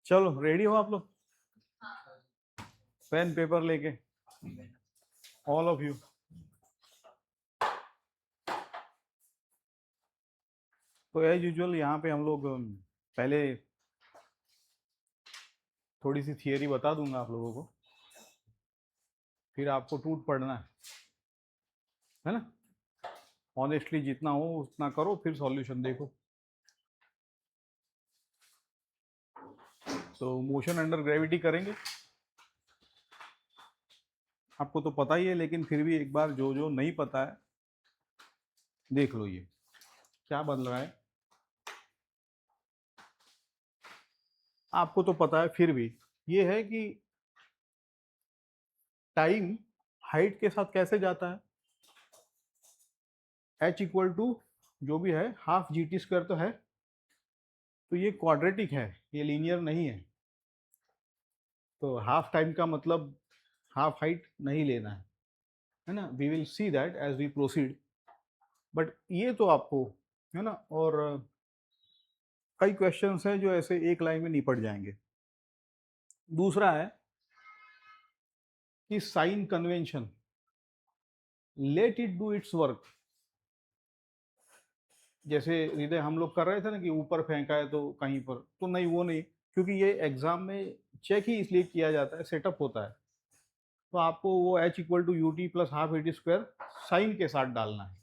चलो रेडी हो आप लोग, पेन पेपर लेके, ऑल ऑफ यू। तो एज यूजुअल यहाँ पे हम लोग पहले थोड़ी सी थियरी बता दूंगा आप लोगों को, फिर आपको टूट पड़ना है ना। ऑनेस्टली जितना हो उतना करो, फिर सॉल्यूशन देखो। तो मोशन अंडर ग्रेविटी करेंगे, आपको तो पता ही है, लेकिन फिर भी एक बार जो जो नहीं पता है देख लो। ये क्या बदल रहा है आपको तो पता है, फिर भी ये है कि टाइम हाइट के साथ कैसे जाता है। h इक्वल टू जो भी है हाफ जी टी स्क्वायर तो है, तो ये क्वाड्रेटिक है, ये लीनियर नहीं है। तो हाफ टाइम का मतलब हाफ हाइट नहीं लेना है ना। We will see that as we proceed, but ये तो आपको है ना। और कई क्वेश्चंस हैं जो ऐसे एक लाइन में निपट जाएंगे। दूसरा है कि sign convention, let it do its work. जैसे हृदय हम लोग कर रहे थे ना कि ऊपर फेंका है तो कहीं पर, तो नहीं वो नहीं, क्योंकि ये एग्जाम में चेक ही इसलिए किया जाता है, सेटअप होता है। तो आपको वो h equal to u t plus half a t square sign के साथ डालना है।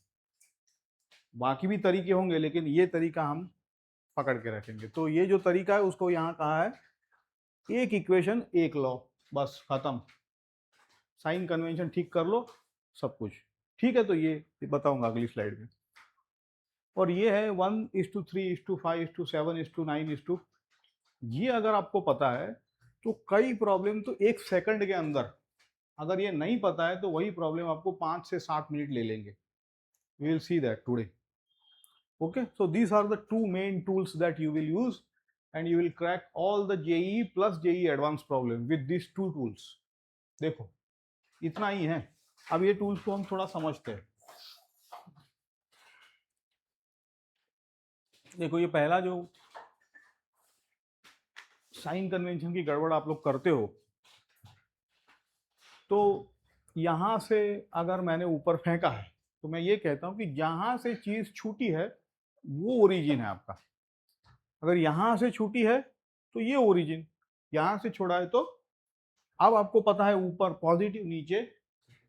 बाकी भी तरीके होंगे, लेकिन ये तरीका हम पकड़ के रखेंगे। तो ये जो तरीका है उसको यहाँ कहा है एक इक्वेशन एक लॉ, बस खत्म। साइन कन्वेंशन ठीक कर लो, सब कुछ ठीक है। तो ये बताऊंगा अगली स्लाइड में। और ये है 1:3:5:7:9 ये अगर आपको पता है तो कई प्रॉब्लम तो एक सेकंड के अंदर, अगर ये नहीं पता है तो वही प्रॉब्लम आपको 5 से 7 मिनट ले लेंगे। We will see that today. okay, so these are the two main tools that you will use and you will crack all the JEE plus JEE advanced problem with these two tools। देखो इतना ही है। अब ये tools को हम थोड़ा समझते हैं। देखो ये पहला जो साइन कन्वेंशन की गड़बड़ आप लोग करते हो, तो यहां से अगर मैंने ऊपर फेंका है तो मैं ये कहता हूं कि जहां से चीज छूटी है वो ओरिजिन है आपका। अगर यहां से छूटी है तो ये ओरिजिन, यहां से छोड़ा है तो अब आपको पता है ऊपर पॉजिटिव, नीचे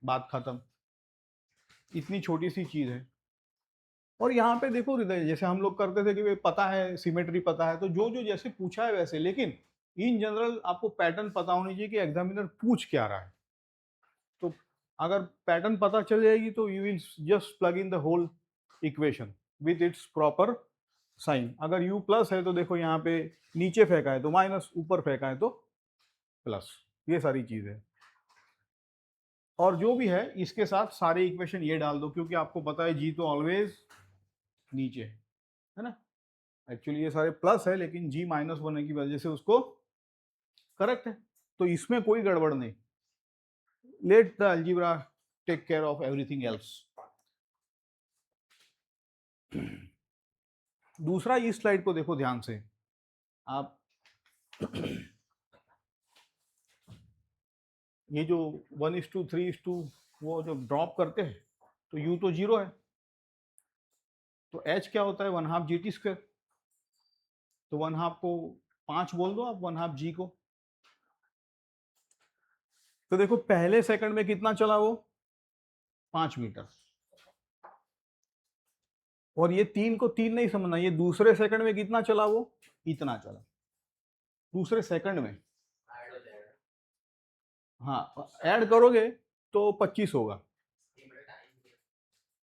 बात खत्म। इतनी छोटी सी चीज है। और यहाँ पे देखो हृदय, जैसे हम लोग करते थे कि वे पता है सिमेट्री पता है, तो जो जो जैसे पूछा है वैसे, लेकिन इन जनरल आपको पैटर्न पता होनी चाहिए कि एग्जामिनर पूछ क्या रहा है। तो अगर पैटर्न पता चल जाएगी तो you will just plug in the whole equation with its proper sign. अगर u प्लस है तो देखो यहाँ पे नीचे फेंका है तो माइनस, ऊपर फेंका है तो प्लस, ये सारी चीज है। और जो भी है इसके साथ सारे इक्वेशन ये डाल दो, क्योंकि आपको पता है जी तो ऑलवेज नीचे है ना। एक्चुअली ये सारे प्लस है, लेकिन जी माइनस होने की वजह से उसको करेक्ट है। तो इसमें कोई गड़बड़ नहीं। Let the algebra take care of everything else. दूसरा इस स्लाइड को देखो ध्यान से आप। ये जो 1:3 वो जब ड्रॉप करते हैं तो u तो 0 है, तो h क्या होता है 1/2 जी टी स्क्वायर। तो 1/2 को 5 बोल दो आप, 1/2 जी को। तो देखो पहले सेकंड में कितना चला वो 5 मीटर। और ये 3 को 3 नहीं समझना, ये दूसरे सेकंड में कितना चला वो इतना चला, दूसरे सेकंड में। हाँ ऐड करोगे तो 25 होगा।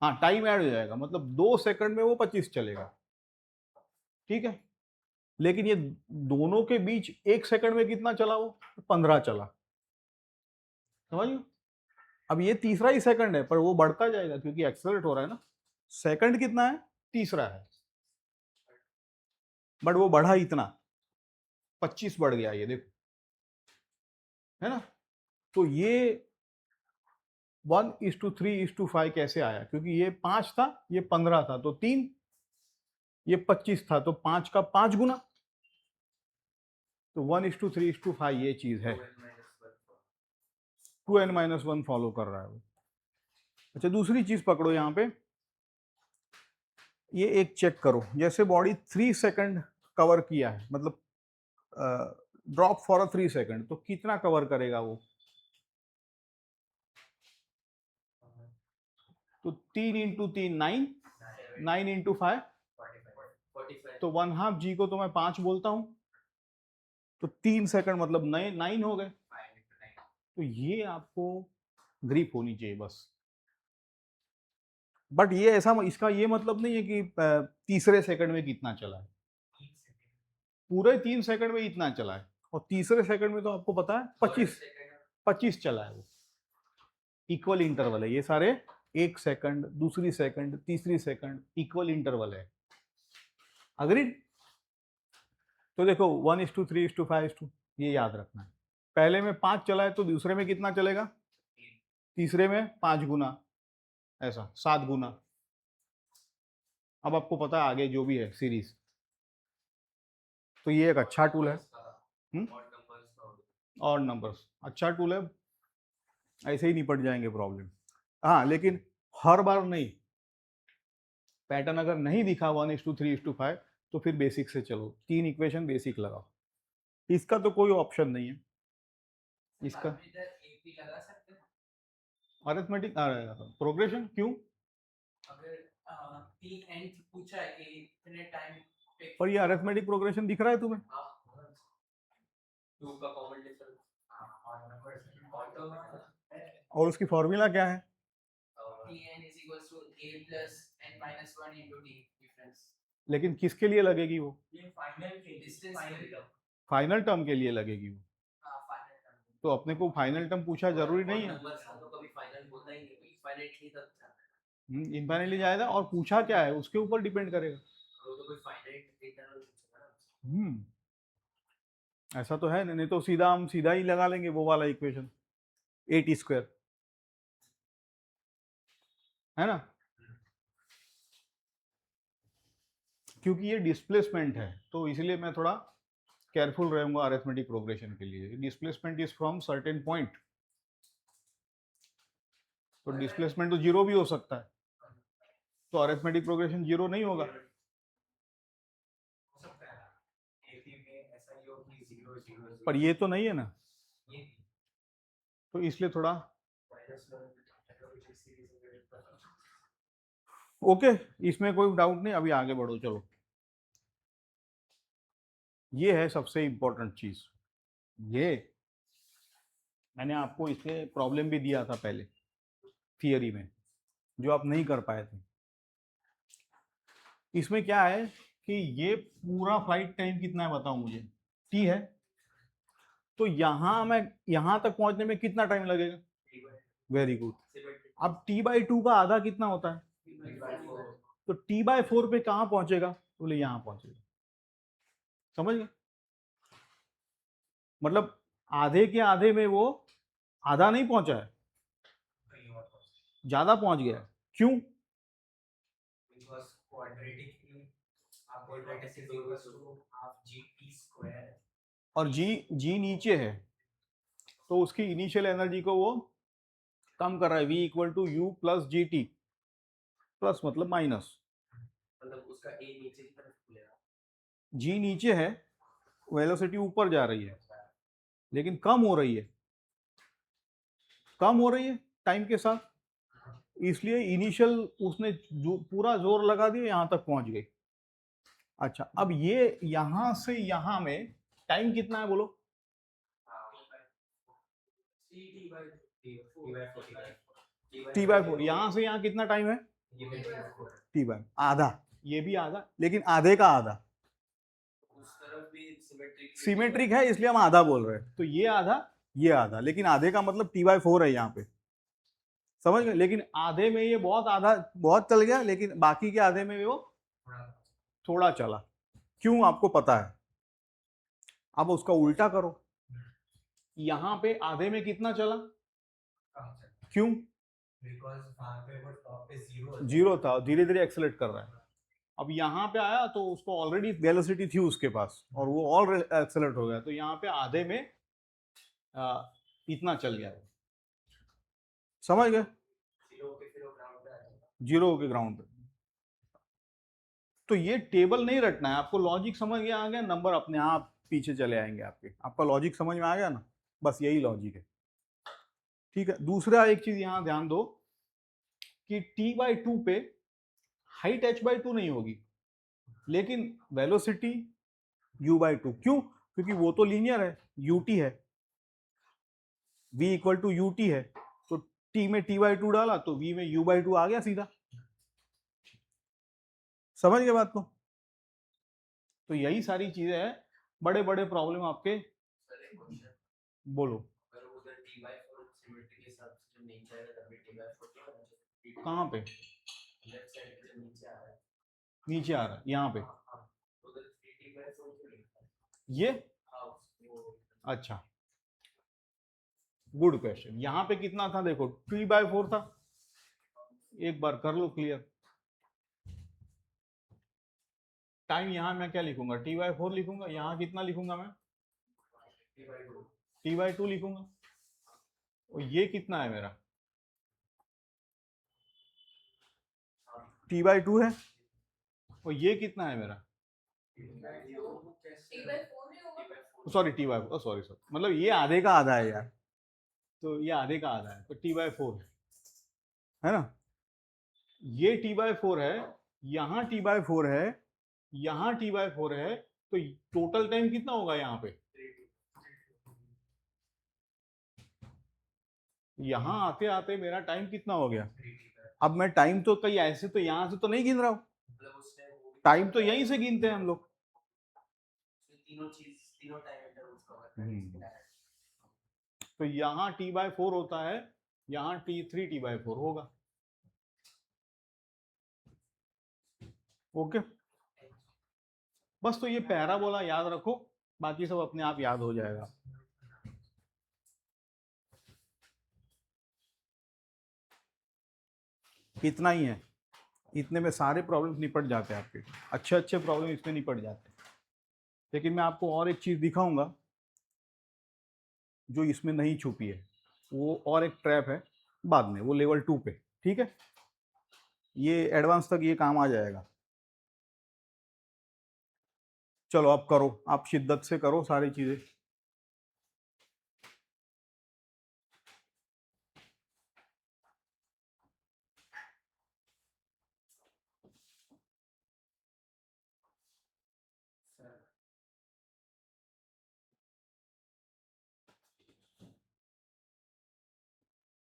हाँ टाइम ऐड हो जाएगा, मतलब 2 सेकंड में वो 25 चलेगा, ठीक है। लेकिन ये दोनों के बीच 1 सेकंड में कितना चला वो 15 चला, समझ। अब ये तीसरा ही सेकंड है पर वो बढ़ता जाएगा क्योंकि एक्सेलरेट हो रहा है ना। सेकंड कितना है तीसरा है, बट वो बढ़ा इतना 25 बढ़ गया, ये देखो है ना। तो ये 1:3:5 कैसे आया, क्योंकि ये 5 था ये 15 था तो 3, ये 25 था तो 5 का 5 गुना। तो 1:3:5 ये चीज है, 2n-1 फॉलो कर रहा है वो। अच्छा, दूसरी चीज पकड़ो यहाँ पे, ये एक चेक करो, जैसे बॉडी 3 सेकंड कवर किया है, मतलब ड्रॉप फॉर 3 सेकंड, तो कितना कवर करेगा वो? तो 3 × 3 9, 9 × 5 तो 1/2 जी को तो मैं 5 बोलता हूं, तो 3 सेकंड मतलब 9 हो गए। तो ये आपको ग्रिप होनी चाहिए बस। बट ये ऐसा, इसका ये मतलब नहीं है कि तीसरे सेकंड में कितना चला है, पूरे 3 सेकंड में इतना चला है, और तीसरे सेकंड में तो आपको पता है 25 चला है वो। इक्वल इंटरवल है ये सारे, 1 सेकंड, दूसरी सेकंड, तीसरी सेकंड, इक्वल इंटरवल है। अग्रीड? तो देखो 1:3:5 ये याद रखना है। पहले में 5 चला है तो दूसरे में कितना चलेगा? तीसरे में 5 गुना, ऐसा 7 गुना। अब आपको पता है आगे जो भी है सीरीज, तो ये एक अच्छा टूल है। और नंबर्स अच्छा टूल है, ऐसे ही निपट जाएंगे प्रॉब्लम। हाँ, लेकिन हर बार नहीं, पैटर्न अगर नहीं दिखा 1:3:5 तो फिर बेसिक से चलो, 3 इक्वेशन बेसिक लगाओ। इसका तो कोई ऑप्शन नहीं है इसका। अरिथमेटिक प्रोग्रेशन क्यों? पूछा है कि इतने टाइम पर ये अरिथमेटिक प्रोग्रेशन दिख रहा है तुम्हें? और उसकी फॉर्मूला क्या है? लेकिन किसके लिए लगेगी वो? फाइनल टर्म के लिए लगेगी वो। तो अपने को फाइनल टर्म पूछा जरूरी नहीं है, इनफाइनाइटली जाएगा, और पूछा क्या है उसके ऊपर डिपेंड करेगा। ऐसा तो है नहीं, तो सीधा हम सीधा ही लगा लेंगे वो वाला इक्वेशन, 8t², है ना? क्योंकि ये डिस्प्लेसमेंट है तो इसलिए मैं थोड़ा केयरफुल रहूंगा अरिथमेटिक प्रोग्रेशन के लिए। Displacement is from certain point, तो डिस्प्लेसमेंट तो जीरो भी हो सकता है, तो अरिथमेटिक प्रोग्रेशन जीरो नहीं होगा। पर ये तो नहीं है ना, तो इसलिए थोड़ा ओके, इसमें कोई डाउट नहीं। अभी आगे बढ़ो, चलो। ये है सबसे इंपॉर्टेंट चीज, ये मैंने आपको इसके प्रॉब्लम भी दिया था पहले थियरी में, जो आप नहीं कर पाए थे। इसमें क्या है कि ये पूरा फ्लाइट टाइम कितना है बताओ मुझे? टी है, तो यहां मैं यहां तक पहुंचने में कितना टाइम लगेगा? Very good. अब t/2 का आधा कितना होता है? तो t/4 पे कहां पहुंचेगा? बोले यहां पहुंचेगा। समझ गए? मतलब आधे के आधे में वो आधा नहीं पहुंचा है, ज्यादा पहुंच गया। क्यों? और जी नीचे है, तो उसकी इनिशियल एनर्जी को वो कम कर रहा है, V = U + GT, प्लस मतलब माइनस, मतलब उसका ए नीचे की तरफ खुलेगा, जी नीचे है, वेलोसिटी ऊपर जा रही है, लेकिन कम हो रही है, कम हो रही है टाइम के साथ, इसलिए इनिशियल उसने जो पूरा जोर लगा दिया, यहां तक पहुंच गई। अच्छा, अब ये यहां से यहां में टाइम कितना है बोलो? t/4। यहां से यहां कितना टाइम है? t/ आधा, ये भी आधा, लेकिन आधे का आधा। सिमेट्रिक है इसलिए हम आधा बोल रहे हैं, तो ये आधा, ये आधा, लेकिन आधे का मतलब t/4 है यहाँ पे। समझ गए? लेकिन आधे में ये बहुत आधा बहुत चल गया, लेकिन बाकी के आधे में वो थोड़ा चला। क्यों? आपको पता है। अब उसका उल्टा करो, यहाँ पे आधे में कितना चला? क्यों? जीरो था, धीरे धीरे एक्सेलेरेट कर रहा है, अब यहाँ पे आया तो उसको ऑलरेडी वेलोसिटी थी उसके पास और वो और एक्सेलरेट हो गया, तो यहाँ पे आधे में इतना चल गया। समझ गए? जीरो के ग्राउंड पे। तो ये टेबल नहीं रटना है आपको, लॉजिक समझ में आ गया, नंबर अपने आप पीछे चले आएंगे आपके। आपका लॉजिक समझ में आ गया ना, बस यही लॉजिक है। ठीक है, दूसरा एक चीज यहां ध्यान दो कि t/2 पे हाइट h/2 नहीं होगी, लेकिन वेलोसिटी u/2। क्यों? क्योंकि वो तो लीनियर है, ut है, v इक्वल टू ut है, तो t में t/2 डाला तो v में u/2 आ गया सीधा। समझ गए बात को? तो यही सारी चीजें हैं, बड़े बड़े प्रॉब्लम आपके। बोलो। कहाँ पे नीचे आ रहा है? यहाँ पे ये, अच्छा गुड क्वेश्चन। यहाँ पे कितना था देखो, 3/4 था। एक बार कर लो क्लियर। टाइम यहाँ मैं क्या लिखूंगा, t/4 लिखूंगा। यहाँ कितना लिखूंगा मैं, t/2 लिखूंगा। और ये कितना है मेरा, t/2 है। और ये कितना है मेरा, सॉरी t/4, सॉरी सॉरी, मतलब ये आधे का आधा है यार, तो ये आधे का आधा है, तो t/4 है ना। ये t/4 है, यहाँ t/4 है, यहाँ t/4 है, तो टोटल टाइम कितना होगा यहाँ पे, यहाँ आते आते मेरा टाइम कितना हो गया। अब मैं टाइम तो कहीं ऐसे तो यहाँ से तो नहीं गिन रहा हूँ, टाइम तो यहीं से गिनते हैं हम लोग। तो यहाँ t/4 होता है, यहाँ 3t/4 होगा। ओके, बस तो ये पैराबोला याद रखो, बाकी सब अपने आप याद हो जाएगा। इतना ही है, इतने में सारे प्रॉब्लम निपट जाते हैं आपके, अच्छे अच्छे प्रॉब्लम इसमें निपट जाते हैं। लेकिन मैं आपको और एक चीज दिखाऊंगा जो इसमें नहीं छुपी है, वो और एक ट्रैप है बाद में, वो लेवल 2 पे। ठीक है, ये एडवांस तक ये काम आ जाएगा। चलो अब करो, आप शिद्दत से करो सारी चीजें।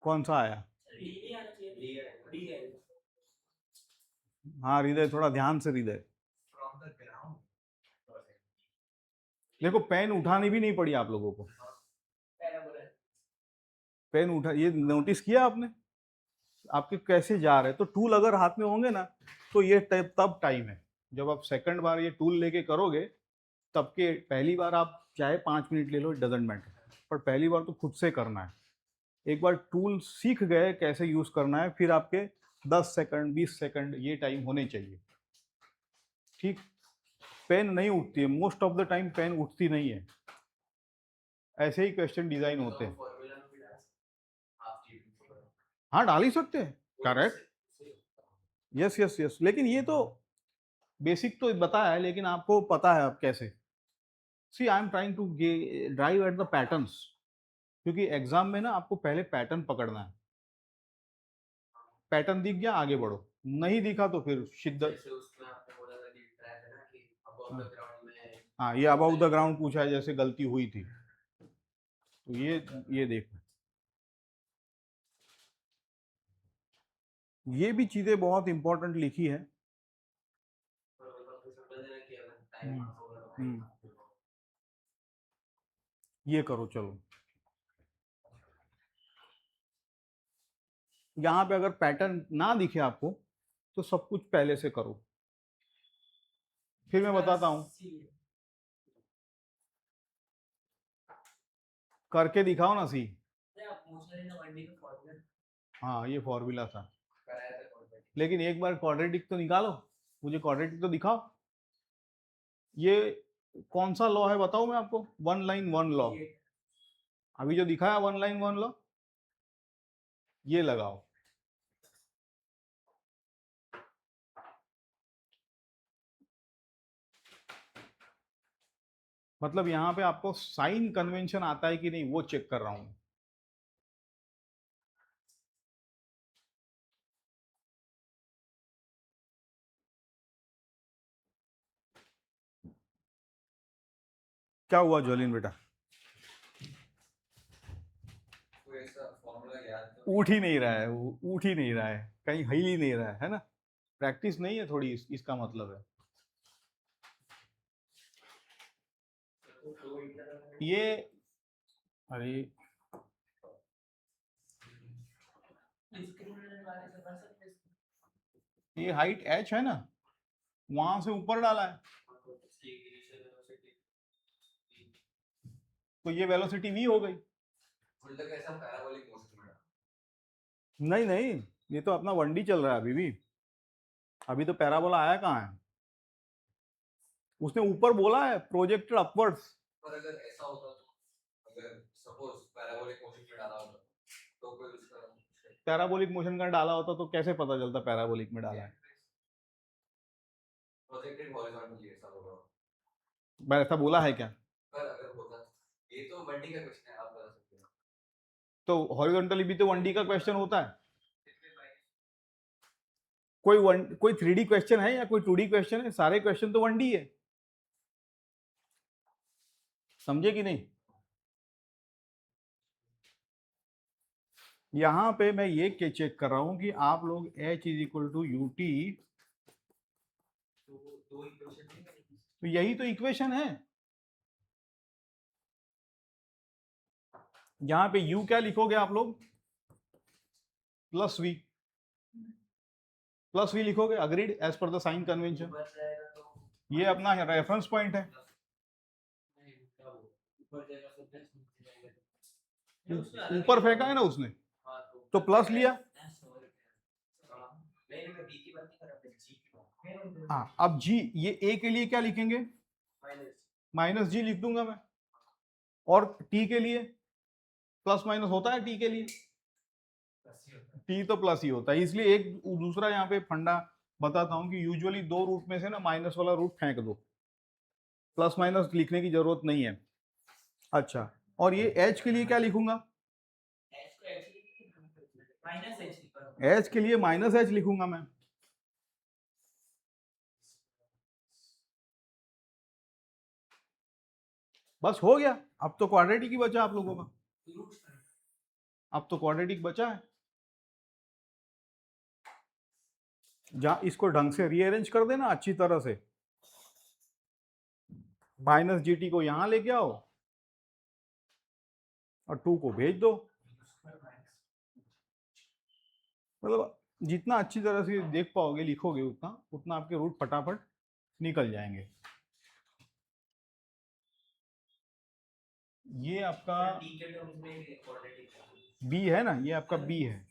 कौन सा आया? हाँ हृदय, थोड़ा ध्यान से हृदय। देखो पेन उठानी भी नहीं पड़ी आप लोगों को, पेन उठा, ये नोटिस किया आपने आपके कैसे जा रहे हैं। तो टूल अगर हाथ में होंगे ना, तो ये तब टाइम है। जब आप सेकंड बार ये टूल लेके करोगे, तब के पहली बार आप चाहे 5 मिनट ले लो, इट डजेंट मैटर, पर पहली बार तो खुद से करना है। एक बार टूल सीख गए कैसे यूज करना है, फिर आपके 10 सेकंड 20 सेकंड ये टाइम होने चाहिए। ठीक, पेन नहीं उठती है, most of the time pen उठती नहीं है, ऐसे ही क्वेश्चन डिजाइन होते हैं। हाँ डाल ही सकते हैं, करेक्ट। यस यस यस, लेकिन ये तो बेसिक तो बताया है, लेकिन आपको पता है अब कैसे। See I am trying to drive at the patterns, क्योंकि एग्जाम में ना आपको पहले पैटर्न पकड़ना है। पैटर्न दिख गया आगे बढ़ो, नहीं दिखा तो फिर शिद्दत। हाँ ये अबाउट द ग्राउंड पूछा है, जैसे गलती हुई थी, तो ये देखो, ये भी चीजें बहुत इंपॉर्टेंट लिखी है। हम्म, ये करो चलो। यहाँ पे अगर पैटर्न ना दिखे आपको, तो सब कुछ पहले से करो। फिर मैं बताता हूँ, करके दिखाओ ना सी। हाँ ये फॉर्मूला था, लेकिन एक बार क्वाड्रेटिक तो निकालो, मुझे क्वाड्रेटिक तो दिखाओ। ये कौन सा लॉ है बताओ मैं आपको, वन लाइन वन लॉ। अभी जो दिखाया वन लाइन वन लॉ, ये लगाओ। मतलब यहां पे आपको साइन कन्वेंशन आता है कि नहीं वो चेक कर रहा हूं। क्या हुआ ज्वलिन बेटा? उठ ही नहीं रहा है, उठ ही नहीं रहा है, कहीं हिल ही नहीं रहा है ना? प्रैक्टिस नहीं है थोड़ी, इसका मतलब है। ये अरे ये हाइट h है ना, वहां से ऊपर डाला है, तो ये वेलोसिटी v हो गई। नहीं नहीं, ये तो अपना 1D चल रहा है अभी भी, अभी तो पैराबोला आया कहाँ है? उसने ऊपर बोला है प्रोजेक्टेड अपवर्ड्स। पर अगर ऐसा होता तो, अगर सपोज पैराबोलिक मोशन में डाला होता तो कोई उसका पैराबोलिक मोशन का डाला होता तो कैसे पता चलता पैराबोलिक में डाला है? प्रोजेक्टेड हॉरिजॉन्टली ऐसा होगा, मैं ऐसा बोला है क्या? पर अगर होता, ये तो 1D का क्वेश्चन है, आप बता सकते हो। तो हॉरिजॉन्टली भी तो 1D का क्वेश्चन होता है। कोई 3D क्वेश्चन है या कोई 2D क्वेश्चन है? सारे क्वेश्चन तो 1D है, समझे कि नहीं? यहां पे मैं ये चेक कर रहा हूं कि आप लोग h is equal to u t, तो यही तो इक्वेशन है। यहां पे u क्या लिखोगे आप लोग? प्लस v, प्लस v लिखोगे, agreed as per the sign convention. ये अपना रेफरेंस पॉइंट है, ऊपर फेंका है ना उसने, तो प्लस लिया। हाँ, अब g, ये a के लिए क्या लिखेंगे? माइनस g लिख दूंगा मैं, और t के लिए प्लस माइनस होता है, t के लिए t तो प्लस ही होता है। इसलिए एक दूसरा यहाँ पे फंडा बताता हूँ कि यूजुअली दो रूट में से ना माइनस वाला रूट फेंक दो, प्लस माइनस लिखने की जरूरत नहीं है। अच्छा, और ये h के लिए क्या लिखूंगा? h के लिए माइनस h लिखूंगा मैं। बस हो गया, अब तो क्वाड्रेटिक ही बचा आप लोगों का, अब तो क्वाड्रेटिक बचा है। जहां इसको ढंग से रीअरेंज कर देना अच्छी तरह से, माइनस जीटी को यहां लेके आओ और 2 को भेज दो। मतलब जितना अच्छी तरह से देख पाओगे लिखोगे उतना उतना आपके रूट फटाफट निकल जाएंगे। ये आपका बी है ना, ये आपका बी है।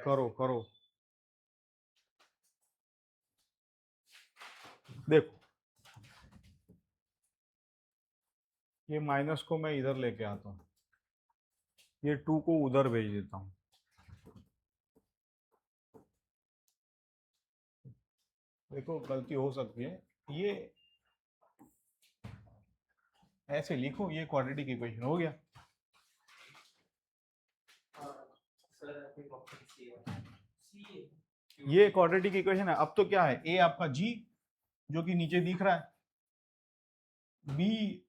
करो करो, देखो ये माइनस को मैं इधर लेके आता हूँ, ये 2 को उधर भेज देता हूँ। देखो गलती हो सकती है, ये ऐसे लिखो, ये क्वाड्रेटिक इक्वेशन हो गया। ये क्वाड्रेटिक इक्वेशन है। अब तो क्या है, ए आपका जी जो कि नीचे दिख रहा है, बी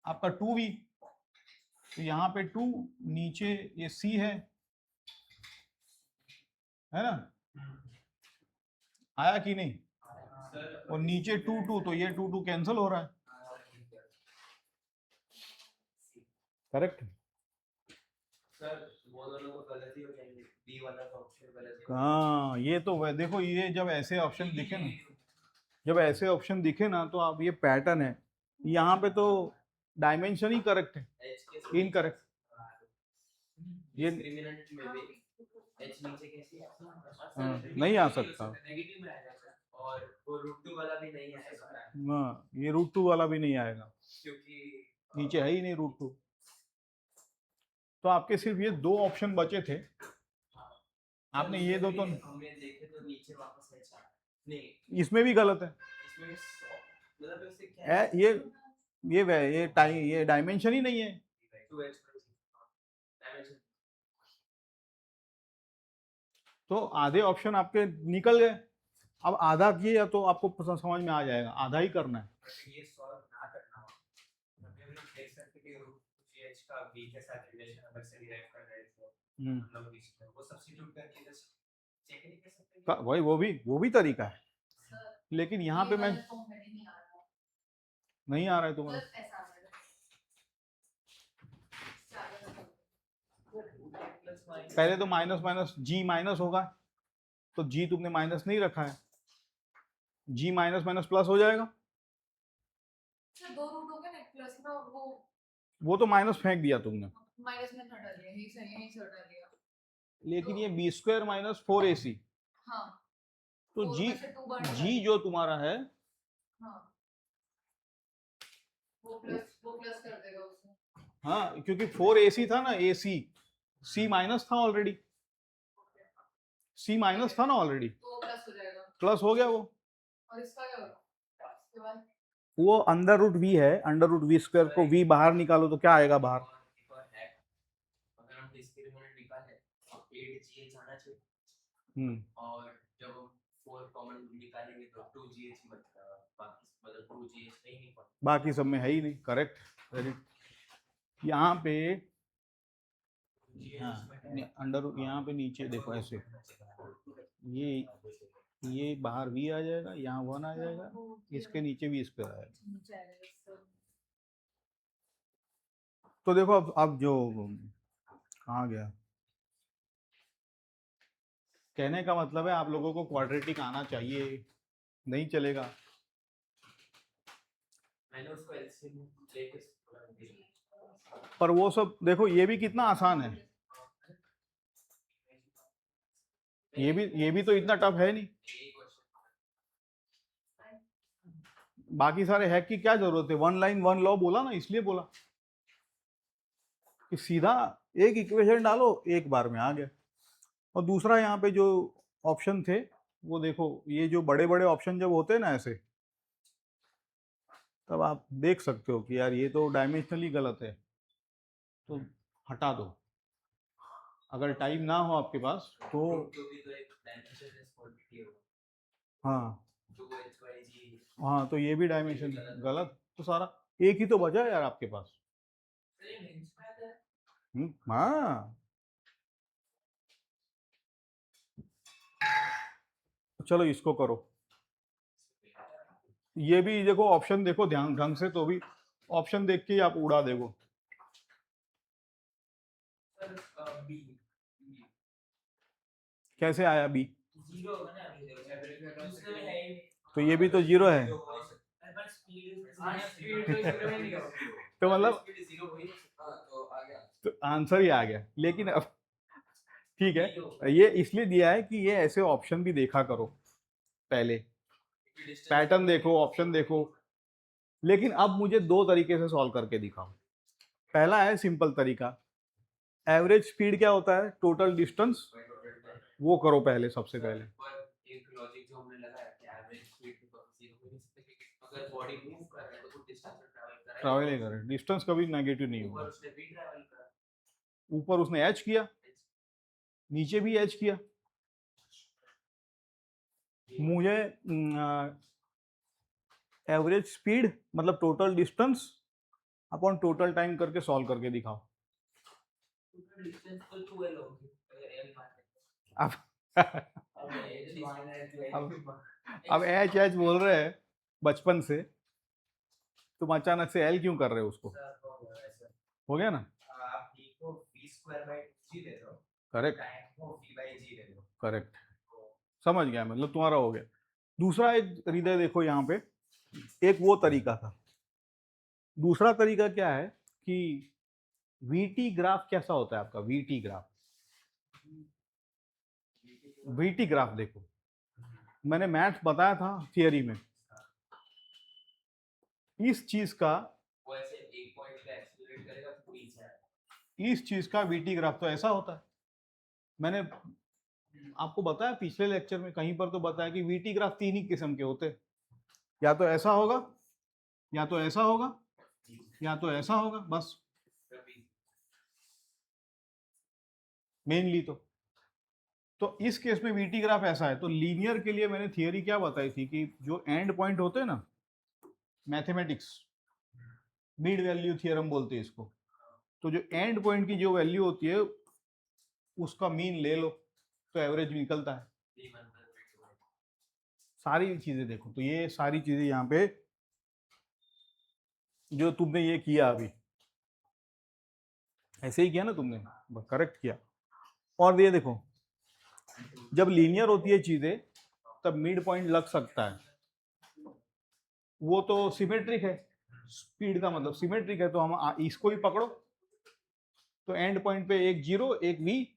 आपका 2v, तो यहाँ पे 2, नीचे ये सी है ना, आया कि नहीं? और नीचे 2 2, तो ये 2 2 कैंसिल हो रहा है, करेक्ट? हाँ, ये तो देखो, ये जब ऐसे ऑप्शन दिखे ना, जब ऐसे ऑप्शन दिखे ना तो आप, ये पैटर्न है यहाँ पे तो डायमेंशन ही करेक्ट है, इनकरेक्ट। ये नहीं आ सकता। और वो √2 वाला भी नहीं आएगा। हाँ, ये √2 वाला भी नहीं आएगा क्योंकि नीचे है ही नहीं √2। तो आपके सिर्फ ये दो ऑप्शन बचे थे, आपने ये दो तो हमने देखे तो नीचे वापस नहीं, इसमें भी गलत है। इसमें मतलब उससे क्या है? ये डायमेंशन ही नहीं है। 2h dimension. तो आधे ऑप्शन आपके निकल गए। अब आधा किए तो आपको समझ में आ जाएगा, आधा ही करना है। ये सॉल्व ना करना हो हम देख सकते कि gh का v के साथ रिलेशन अगर से डिराइव कर रहे हैं तो हम लोग वो सब्स्टिट्यूट करके चेक नहीं कर सकते। वही वो भी तरीका है, लेकिन यहाँ पे मैं नहीं आ रहा है तुम्हारा। पहले तो माइनस माइनस जी माइनस होगा, तो जी तुमने माइनस नहीं रखा है, जी माइनस माइनस प्लस हो जाएगा। दो रूट हो गए ना, प्लस ना वो तो माइनस फेंक दिया तुमने, माइनस में हटा दिया, यही सही है, हटा दिया। लेकिन ये बी स्क्वायर माइनस 4ac, हाँ तो जी जो तुम्हारा है हाँ वो प्लस कर देगा उसमें। हाँ, क्योंकि 4ac था ना, ac c माइनस था ऑलरेडी, c माइनस था ना ऑलरेडी, तो प्लस हो जाएगा, प्लस हो गया वो। और इसका क्या होगा इसके बाद? वो अंडर रूट वी है, अंडर रूट वी स्क्वायर को v बाहर निकालो तो क्या आएगा बाहर? अगर हम डिस्क्रिमिनेंट निकाले 8gh आना चाहिए, और जब हम 4 कॉमन निकालेंगे तो 2gh मतलब 2gh नहीं निकलेगा, बाकी सब में है ही नहीं। Correct, very. यहाँ पे हाँ, अंडर यहाँ पे नीचे देखो ऐसे, ये बाहर v आ जाएगा, यहाँ 1 आ जाएगा, इसके नीचे v स्क्वायर आएगा। तो देखो अब जो कहाँ गया, कहने का मतलब है आप लोगों को क्वाड्रेटिक आना चाहिए, नहीं चलेगा। मैंने उसको एलसीएम लेके पर वो सब देखो, ये भी कितना आसान है, ये भी तो इतना टफ है नहीं। बाकी सारे हैक की क्या जरूरत है, 1 लाइन 1 लॉ बोला ना, इसलिए बोला कि सीधा एक इक्वेशन डालो, एक बार में आ गया। और दूसरा यहाँ पे जो ऑप्शन थे वो देखो, ये जो बड़े बड़े ऑप्शन जब होते हैं ना ऐसे, तब आप देख सकते हो कि यार ये तो डायमेंशनली गलत है, तो हटा दो। अगर टाइम ना हो आपके पास तो हाँ हाँ, तो ये भी डायमेंशन गलत, तो सारा एक ही तो बचा यार आपके पास। हाँ, चलो इसको करो। ये भी देखो ऑप्शन देखो ध्यान ढंग से, तो भी ऑप्शन देख के ही आप उड़ा देखो। कैसे आया बी? तो ये भी तो 0 है। तो मतलब तो आंसर ही आ गया, लेकिन अब ठीक है, ये इसलिए दिया है कि ये ऐसे ऑप्शन भी देखा करो, पहले पैटर्न देखो, ऑप्शन देखो। लेकिन अब मुझे दो तरीके से सॉल्व करके दिखाओ। पहला है सिंपल तरीका, एवरेज स्पीड क्या होता है, टोटल डिस्टेंस, वो करो पहले, सबसे पहले। एक लॉजिक जो हमने लगाया कि एवरेज स्पीड तो 0 हो नहीं सकती, अगर बॉडी मूव कर रहा है तो डिस्टेंस ट्रैवल ही करे, डिस्टेंस कभी नेगेटिव नहीं होगा। उसने भी ट्रैवल करा, ऊपर उसने एच किया, नीचे भी एच किया। मुझे एवरेज स्पीड मतलब total distance upon total time करके सॉल्व करके दिखाओ। टोटल डिस्टेंस तो 2l होगी, अब एच एच बोल रहे हैं बचपन से, तुम अचानक से एल क्यों कर रहे हो उसको? हो गया ना? आप d को v²/g दे दो, करेक्ट, टाइम को v/g दे दो। करेक्ट, समझ गया, मतलब तुम्हारा हो गया। दूसरा एक हृदय देखो यहाँ पे, एक वो तरीका था दूसरा तरीका क्या है कि वीटी ग्राफ कैसा होता है आपका, वीटी ग्राफ। वीटी ग्राफ देखो, मैंने मैथ्स बताया था थियरी में, इस चीज का, वो ऐसे एक पॉइंट पे एक्सीलरेट करेगा तो पीछे आएगा। इस चीज का वीटी ग्राफ तो ऐसा होता है। मैंने आपको बताया पिछले लेक्चर में, कहीं पर तो बताया कि वीटी ग्राफ 3 ही किस्म के होते हैं, या तो ऐसा होगा, या तो ऐसा होगा, या तो ऐसा होगा, बस मेनली तो इस केस में वीटी ग्राफ ऐसा है। तो लीनियर के लिए मैंने थियरी क्या बताई थी कि जो एंड पॉइंट होते हैं ना, मैथमेटिक्स मिड वैल्यू थ्योरम बोलते हैं इसको, तो जो एंड पॉइंट की जो वैल्यू होती है उसका मीन ले लो तो एवरेज निकलता है। सारी चीजें देखो, तो ये सारी चीजें यहाँ पे जो तुमने ये किया अभी, ऐसे ही किया ना तुमने, करेक्ट किया। और ये देखो, जब लीनियर होती है चीजें तब मिड पॉइंट लग सकता है, वो तो सिमेट्रिक है, स्पीड का मतलब सिमेट्रिक है, तो हम इसको ही पकड़ो, तो एंड पॉइंट पे एक जीरो एक v.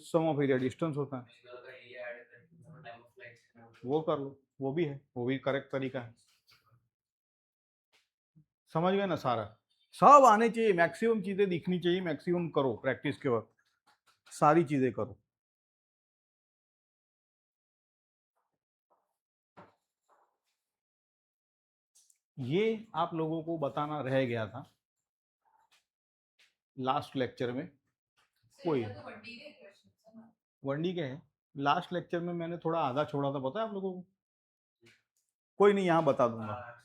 Sum of area distance होता है, वो कर लो, वो भी है, वो भी करेक्ट तरीका है। समझ गए ना, सारा सब आने चाहिए, मैक्सिमम चीजें दिखनी चाहिए, मैक्सिमम करो प्रैक्टिस के वक्त, सारी चीजें करो। ये आप लोगों को बताना रह गया था लास्ट लेक्चर में, कोई तो वनडी के क्वेश्चंस है ना। वनडी के है, लास्ट लेक्चर में मैंने थोड़ा आधा छोड़ा था, पता है आप लोगों को? कोई नहीं, यहाँ बता दूंगा।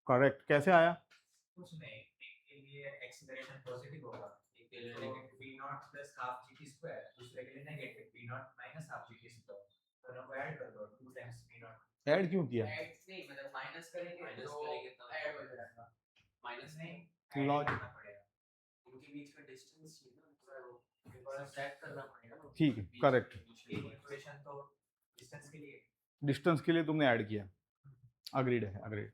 करेक्ट, कैसे आया? कुछ नहीं, एक के लिए एक्सीलरेशन पॉजिटिव होगा, एक के लिए negative v not plus half gt square, दूसरे के लिए negative v not minus half gt square, दोनों को ऐड कर दो 2 टाइम्स v नॉट। ऐड क्यों किया? ऐड नहीं, मतलब माइनस करेंगे तो ऐड हो जाएगा। माइनस नहीं, लॉजिक करना पड़ेगा, इनके बीच का डिस्टेंस चाहिए ना, थोड़ा सेट करना पड़ेगा ना। ठीक है, करेक्ट, इक्वेशन तो डिस्टेंस के लिए, डिस्टेंस के लिए तुमने ऐड किया, अग्रीड है, अग्रीड।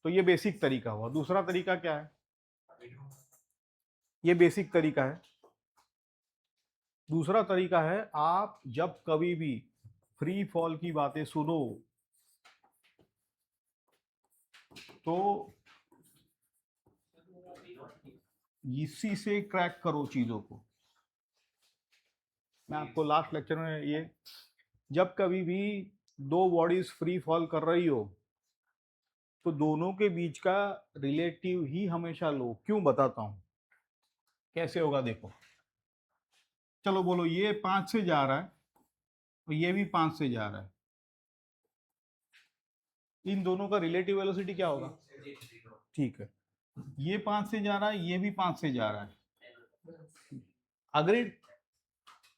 तो ये बेसिक तरीका हुआ। दूसरा तरीका क्या है? ये बेसिक तरीका है। दूसरा तरीका है, आप जब कभी भी फ्री फॉल की बातें सुनो तो इसी से क्रैक करो चीजों को। मैं आपको लास्ट लेक्चर में ये, जब कभी भी दो बॉडीज फ्री फॉल कर रही हो तो दोनों के बीच का रिलेटिव ही हमेशा लो। क्यों, बताता हूं कैसे होगा, देखो। चलो बोलो, ये 5 से जा रहा है और ये भी 5 से जा रहा है, इन दोनों का रिलेटिव वेलोसिटी क्या होगा? ठीक है, ये 5 से जा रहा है, ये भी 5 से जा रहा है, अग्रीड,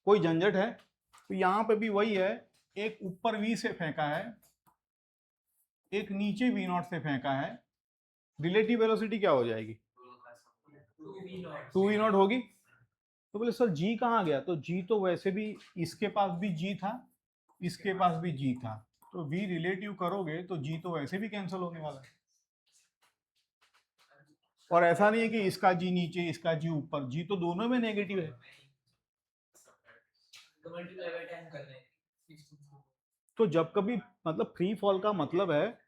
कोई झंझट है? तो यहाँ पे भी वही है, एक ऊपर v से फेंका है, एक नीचे v नॉट से फेंका है, रिलेटिव वेलोसिटी क्या हो जाएगी? 2v नॉट होगी। तो बोले सर g कहाँ गया? तो g तो वैसे भी इसके पास भी g था, इसके पास भी g था, तो v रिलेटिव करोगे तो g तो वैसे भी कैंसिल होने वाला है। और ऐसा नहीं है कि इसका g नीचे इसका g ऊपर, g तो दोनों में नेगेटिव है। तो जब कभी, मतलब फ्री फॉल का मतलब है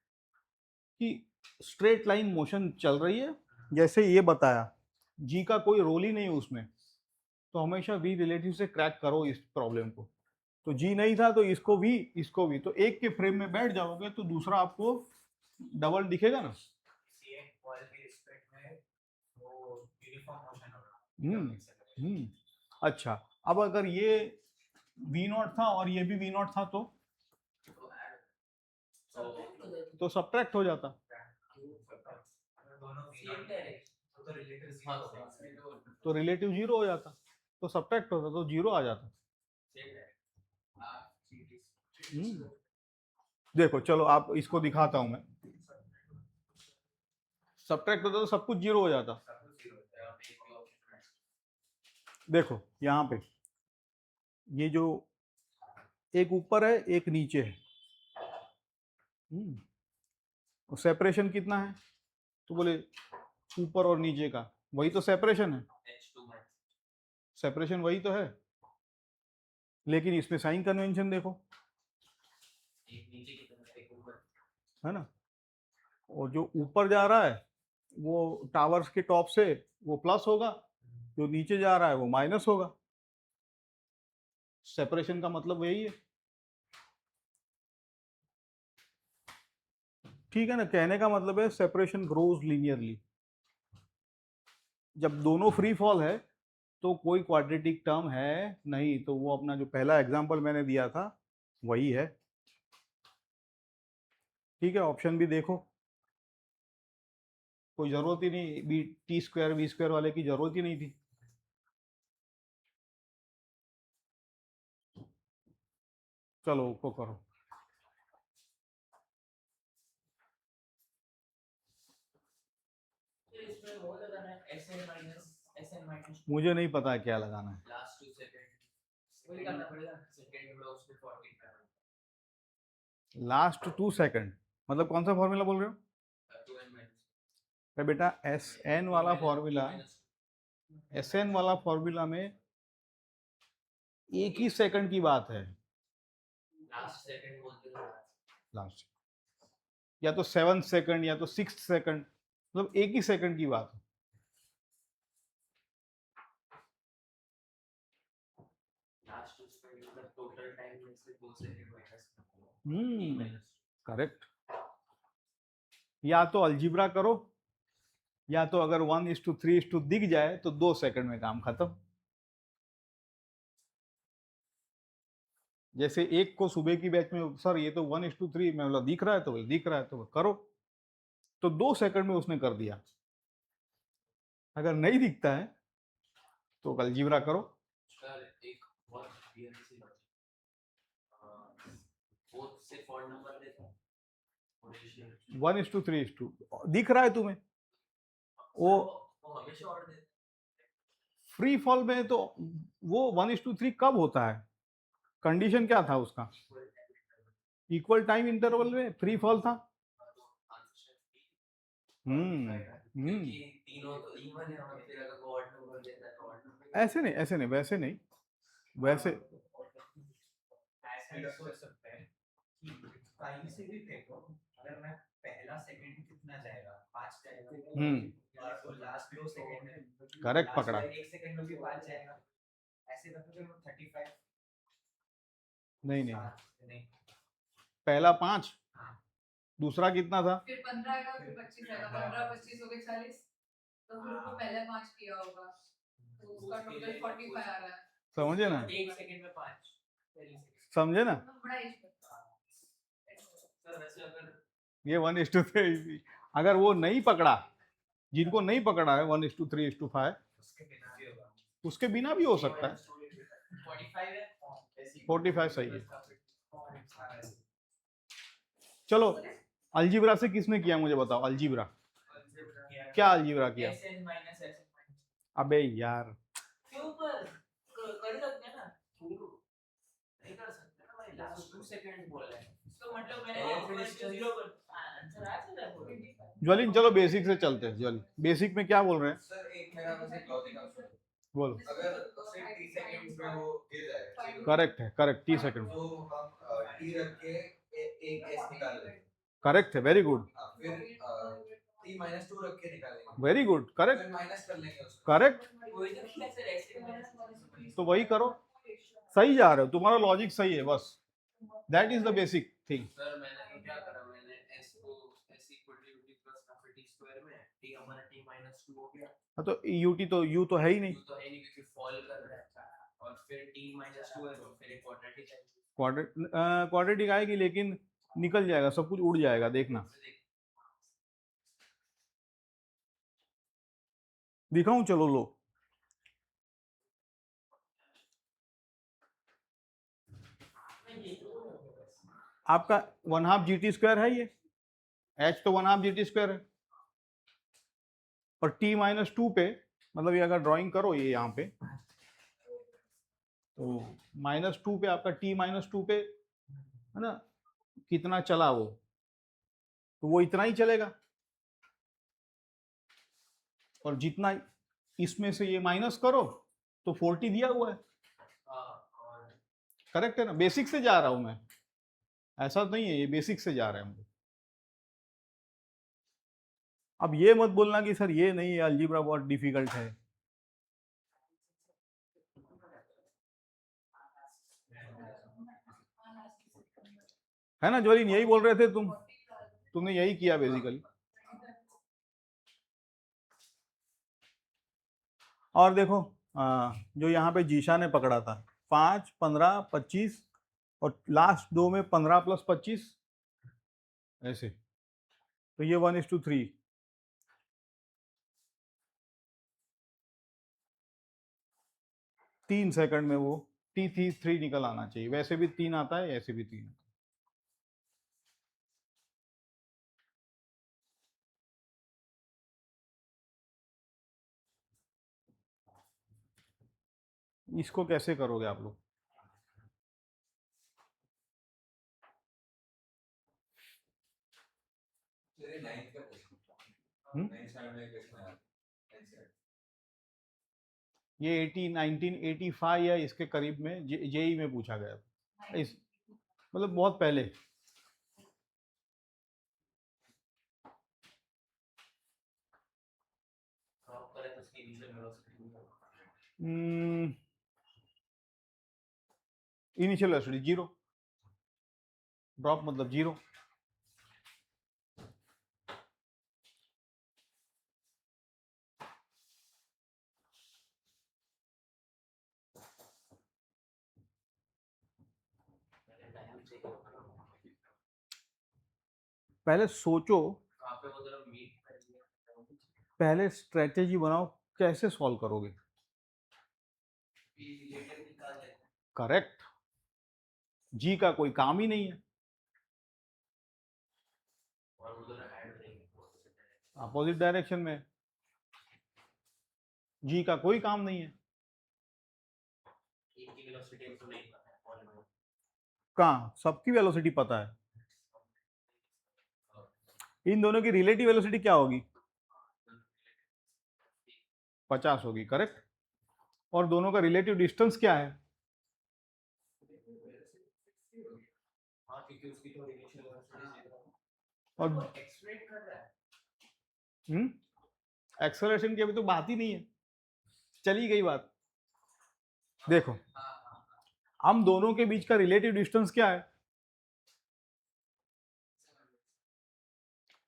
कि स्ट्रेट लाइन मोशन चल रही है, जैसे ये बताया, जी का कोई रोल ही नहीं उसमें, तो हमेशा वी रिलेटिव से क्रैक करो इस प्रॉब्लम को। तो जी नहीं था तो इसको भी, इसको भी, तो एक के फ्रेम में बैठ जाओगे तो दूसरा आपको डबल दिखेगा ना। अच्छा, अब अगर ये वी नॉट था और ये भी वी नॉट था तो सब्ट्रैक्ट हो जाता, तो रिलेटिव जीरो हो जाता, तो सब्ट्रैक्ट होता तो जीरो आ जाता। देखो चलो, आप इसको दिखाता हूं मैं, सब्ट्रैक्ट होता तो सब कुछ जीरो हो जाता। देखो यहाँ पे ये जो एक ऊपर है एक नीचे है। तो सेपरेशन कितना है? तो बोले ऊपर और नीचे का, वही तो सेपरेशन है, H2 में सेपरेशन वही तो है, लेकिन इसमें साइन कन्वेंशन देखो, एक नीचे की तरफ एक ऊपर। है ना। और जो ऊपर जा रहा है वो टावर्स के टॉप से वो प्लस होगा, जो नीचे जा रहा है वो माइनस होगा। सेपरेशन का मतलब यही है, ठीक है ना। कहने का मतलब है सेपरेशन ग्रोज लीनियरली। जब दोनों फ्री फॉल है तो कोई क्वाड्रेटिक टर्म है नहीं, तो वो अपना जो पहला एग्जांपल मैंने दिया था वही है, ठीक है। ऑप्शन भी देखो, कोई जरूरत ही नहीं, b t square v square वाले की जरूरत ही नहीं थी। चलो उसको करो। फिर इसमें वो लगाना है SN माइनस मुझे नहीं पता क्या लगाना है। लास्ट 2 सेकंड वही करना पड़ेगा। सेकंड में उसमें 45 लास्ट 2 सेकंड मतलब कौन सा फॉर्मूला बोल रहे हो? 2n माइनस अरे बेटा एस एन वाला फॉर्मूला, एस एन वाला फॉर्मूला में एक ही सेकंड की बात है। लास्ट सेकंड बोलते हो। लास्ट या तो 7 सेकंड या तो 6 सेकंड, मतलब एक ही सेकंड की बात है। लास्ट उसमें मतलब टोटल टाइम में से 2 सेकंड माइनस करेक्ट। या तो अलजीब्रा करो, या तो अगर 1:3 दिख जाए तो 2 सेकंड में काम खत्म। जैसे एक को सुबह की बैच में सर ये तो 1:3 मैं बोला दिख रहा है, तो बोले दिख रहा है, तो करो, तो 2 सेकंड में उसने कर दिया। अगर नहीं दिखता है तो अलजीब्रा करो। सर एक बहुत क्लियर सी बात वो सिर्फ ऑड नंबर देता है 1:3 दिख रहा है तुम्हें, वो हमेशा ऑड देता फ्री फॉल में तो वो 1:3 कब होता है? कंडीशन क्या था उसका? इक्वल टाइम इंटरवल में फ्री फॉल था। तीनों तो इवन है और फिर अगर ऑड नंबर देता है तो ऑड नंबर ऐसे नहीं, ऐसे नहीं, वैसे नहीं, वैसे ऐसा हो सकता है कि कहीं से भी फेंको, अगर मैं पहला सेकंड कितना जाएगा 5 जाएगा और वो लास्ट 2 सेकंड है करेक्ट पकड़ा। 1 सेकंड में भी 5 जाएगा, ऐसे रखोगे तो 35 नहीं नहीं, नहीं पहला 5, दूसरा कितना था? फिर 15 आएगा, फिर 25 आएगा, 15 25 हो गए 40, तो फिर उसको पहले 5 किया होगा तो उसका टोटल 45 आ रहा है। समझे ना, 1 सेकंड में 5 समझे ना। बड़ा एज करता सर वैसे अगर ये 1:3 अगर वो नहीं पकड़ा, जिनको नहीं पकड़ा है 1:3:5, उसके बिना भी होगा, उसके बिना भी हो सकता है। 45 है 45 सही है। चलो अलजीब्रा से किसने किया मुझे बताओ, अलजीब्रा क्या अलजीब्रा किया? SN माइनस SN अबे यार क्यों पर कर सकते हैं ना, नहीं कर सकते ना भाई, लास्ट 2 सेकंड बोला है तो मतलब मैंने 0 पर आंसर आ जाता है। ज्वलिन चलो बेसिक से चलते हैं। ज्वलिन बेसिक में क्या बोल रहे हैं? सर एक मेरा बस एक लॉजिक आप सुनो। बोलो। अगर उसे 30 सेकंड्स में वो गिर जाए करेक्ट है, करेक्ट, 30 सेकंड। तो हम टी रख के एक एस निकाल लेंगे। करेक्ट है, वेरी गुड, फिर टी -2 रख के निकालेंगे, वेरी गुड, करेक्ट, फिर माइनस कर लेंगे उसको। करेक्ट। कोई तो ठीक है सर ऐसे तो वही करो, सही जा रहे हो, तुम्हारा लॉजिक सही है, बस that is the basic thing. Sir मैंने तो क्या करा, मैंने s को s equal to ut plus काफी t स्क्वायर में t हमारा t माइनस 2 हो गया, हाँ तो यूटी तो यू तो है ही नहीं, u तो है नहीं क्योंकि फॉल कर रहा है, और फिर t माइनस 2 है तो फिर एक क्वाड्रेटिक है। क्वाड्रेटिक आएगी लेकिन निकल जाएगा, सब कुछ उड़ जाएगा, देखना। दिखाऊं, चलो लो, आपका 1/2 GT² है ये, h तो 1/2 GT² है, और t -2 पे मतलब ये अगर ड्राइंग करो ये यहाँ पे तो -2 पे आपका t-2 पे है ना कितना चला वो, तो वो इतना ही चलेगा, और जितना इसमें से ये माइनस करो तो 40 दिया हुआ है, और करेक्ट है ना। बेसिक से जा रहा हूं मैं, ऐसा नहीं है, ये बेसिक से जा रहे हैं हम लोग। अब ये मत बोलना कि सर ये नहीं है, अलजेब्रा बहुत डिफिकल्ट है ना जोलिन, यही बोल रहे थे तुमने यही किया बेसिकली। और देखो जो यहाँ पे जीशा ने पकड़ा था 5, 15, 25 और लास्ट दो में 15 + 25 ऐसे, तो ये 1:3, 3 सेकंड में वो T3 निकल आना चाहिए। वैसे भी 3 आता है, ऐसे भी 3 आता है। इसको कैसे करोगे आप लोग? चलिए 9th का क्वेश्चन, हम्म? 9th स्टैंडर्ड में क्वेश्चन आया 9th स्टैंडर्ड। ये 1985 या इसके करीब में जेई में पूछा गया था, इस मतलब बहुत पहले। ड्रॉप करें तो उसकी initial velocity initial velocity 0, drop मतलब 0। पहले सोचो, वहाँ पे वो तरफ मीट करेंगे, पहले स्ट्रेटेजी बनाओ, कैसे सॉल्व करोगे। रिलेटेड निकाल देते हैं। करेक्ट, जी का कोई काम ही नहीं है, और वो दोनों ऐड हो जाएंगे अपोजिट डायरेक्शन में, जी का कोई काम नहीं है। एक की वेलोसिटी हमको नहीं पता है और हमें कहाँ सबकी वेलोसिटी पता है, इन दोनों की रिलेटिव वेलोसिटी क्या होगी? 50 होगी, करेक्ट। और दोनों का रिलेटिव डिस्टेंस क्या है? हाँ क्योंकि उसकी तो इनिशियल वेलोसिटी और एक्सप्लेन कर रहा है। एक्सेलरेशन की अभी तो बात ही नहीं है, चली गई बात। देखो हम दोनों के बीच का रिलेटिव डिस्टेंस क्या है?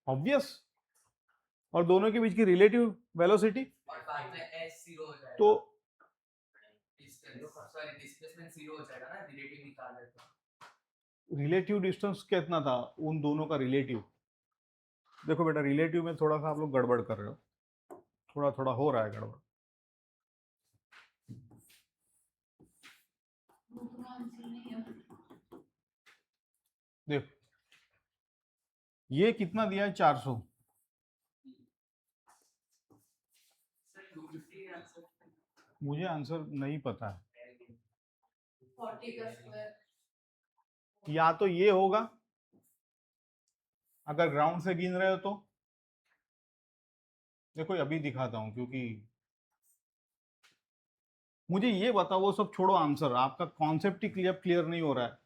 ऑब्वियस। और दोनों के बीच की रिलेटिव वेलोसिटी, और बाद में s 0 हो जाएगा तो सॉरी डिस्प्लेसमेंट 0 हो जाएगा ना, रिलेटिव निकाल रहे तो रिलेटिव डिस्टेंस कितना था उन दोनों का रिलेटिव? देखो बेटा, रिलेटिव में थोड़ा सा आप लोग गड़बड़ कर रहे हो, थोड़ा थोड़ा हो रहा है गड़बड़। देखो ये कितना दिया है? 400। सर 250 आंसर मुझे आंसर नहीं पता है, 40 का स्क्वायर या तो ये होगा अगर ग्राउंड से गिन रहे हो तो। देखो अभी दिखाता हूं, क्योंकि मुझे ये बताओ, वो सब छोड़ो, आंसर आपका कॉन्सेप्ट ही क्लियर नहीं हो रहा है।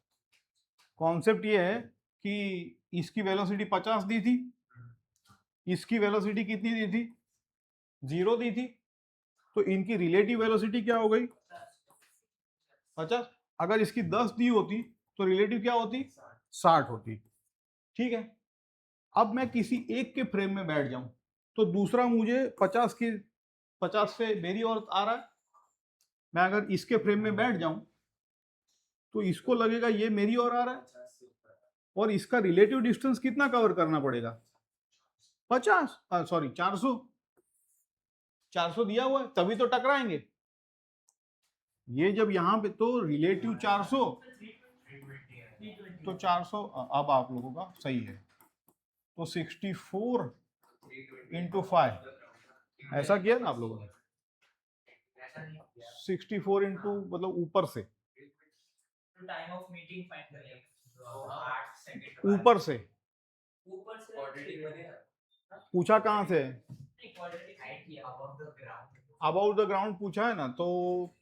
कॉन्सेप्ट ये है कि इसकी वेलोसिटी 50 दी थी, इसकी वेलोसिटी कितनी दी थी? 0 दी थी, तो इनकी रिलेटिव वेलोसिटी क्या हो गई? 50। अगर इसकी 10 दी होती तो रिलेटिव क्या होती? 60 होती। ठीक है, अब मैं किसी एक के फ्रेम में बैठ जाऊं तो दूसरा मुझे 50 से मेरी ओर आ रहा है। मैं अगर इसके फ्रेम में बैठ जाऊं तो इसको लगेगा ये मेरी ओर आ रहा है, 50 से ऊपर और इसका रिलेटिव डिस्टेंस कितना कवर करना पड़ेगा? 50, सॉरी 400। 400 दिया हुआ है, तभी तो टकराएंगे। ये जब यहाँ पे तो रिलेटिव 400, तो 400 अब आप लोगों का सही है, तो 64 × 5 ऐसा किया ना आप लोगों ने? ऐसा नहीं 64 इंटू मतलब ऊपर से, तो टाइम ऑफ मीटिंग फाइंड करेंगे तो 8 सेकंड ऊपर से ऊपर से क्वाड्रेटिक बनेगा। पूछा कहाँ से है? क्वाड्रेटिक हाइट की above the ground. About the ground पूछा है ना, तो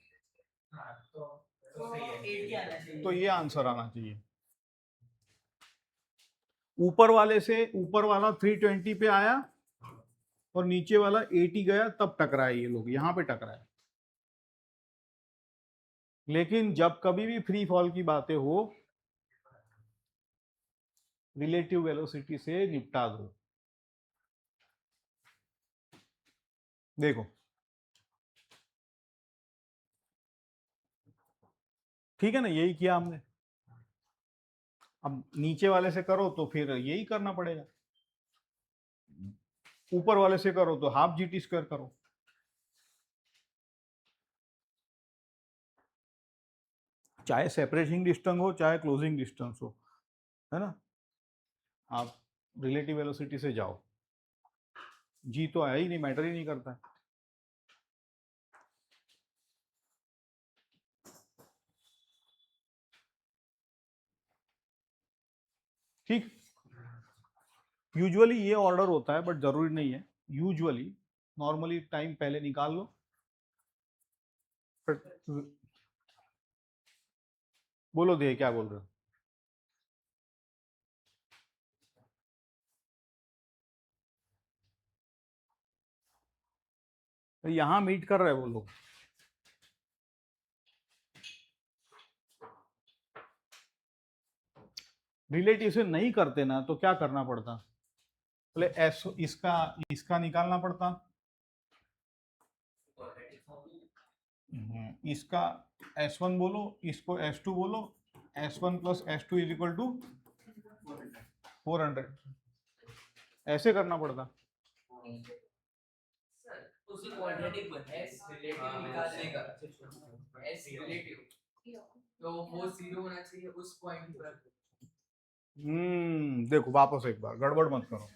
हाँ तो सही है 80 आना चाहिए। तो ये आंसर आना चाहिए। ऊपर वाले से ऊपर वाला 320 पे आया और नीचे वाला 80 गया, तब टकराए ये लोग, यहाँ पे टकराए। लेकिन जब कभी भी फ्री फॉल की बातें हो, रिलेटिव वेलोसिटी से निपटा दो। देखो ठीक है ना, यही किया हमने। अब नीचे वाले से करो तो फिर यही करना पड़ेगा, ऊपर वाले से करो तो हाफ GT स्क्वायर करो। चाहे सेपरेटिंग डिस्टेंस हो चाहे क्लोजिंग डिस्टेंस हो, है ना, आप रिलेटिव वेलोसिटी से जाओ। जी तो आया ही नहीं, मैटर ही नहीं करता है। ठीक, यूजुअली ये ऑर्डर होता है बट जरूरी नहीं है। यूजुअली नॉर्मली टाइम पहले निकाल लो, फिर बोलो दे क्या बोल रहे हो। यहां मीट कर रहे हैं वो लोग। रिलेटिव से नहीं करते ना तो क्या करना पड़ता, बोले एस इसका इसका निकालना पड़ता, क्वाड्रेटिक फॉर्म इसका S1 बोलो, इसको S2 बोलो, S1 plus S2 is equal to 400, ऐसे करना पड़ता। सर उसी क्वाड्रेटिक बनता है। एस रिलेटिव निकालेगा, एस रिलेटिव तो वो 0 होना चाहिए उस पॉइंट पर। देखो वापस एक बार गड़बड़ मत करो।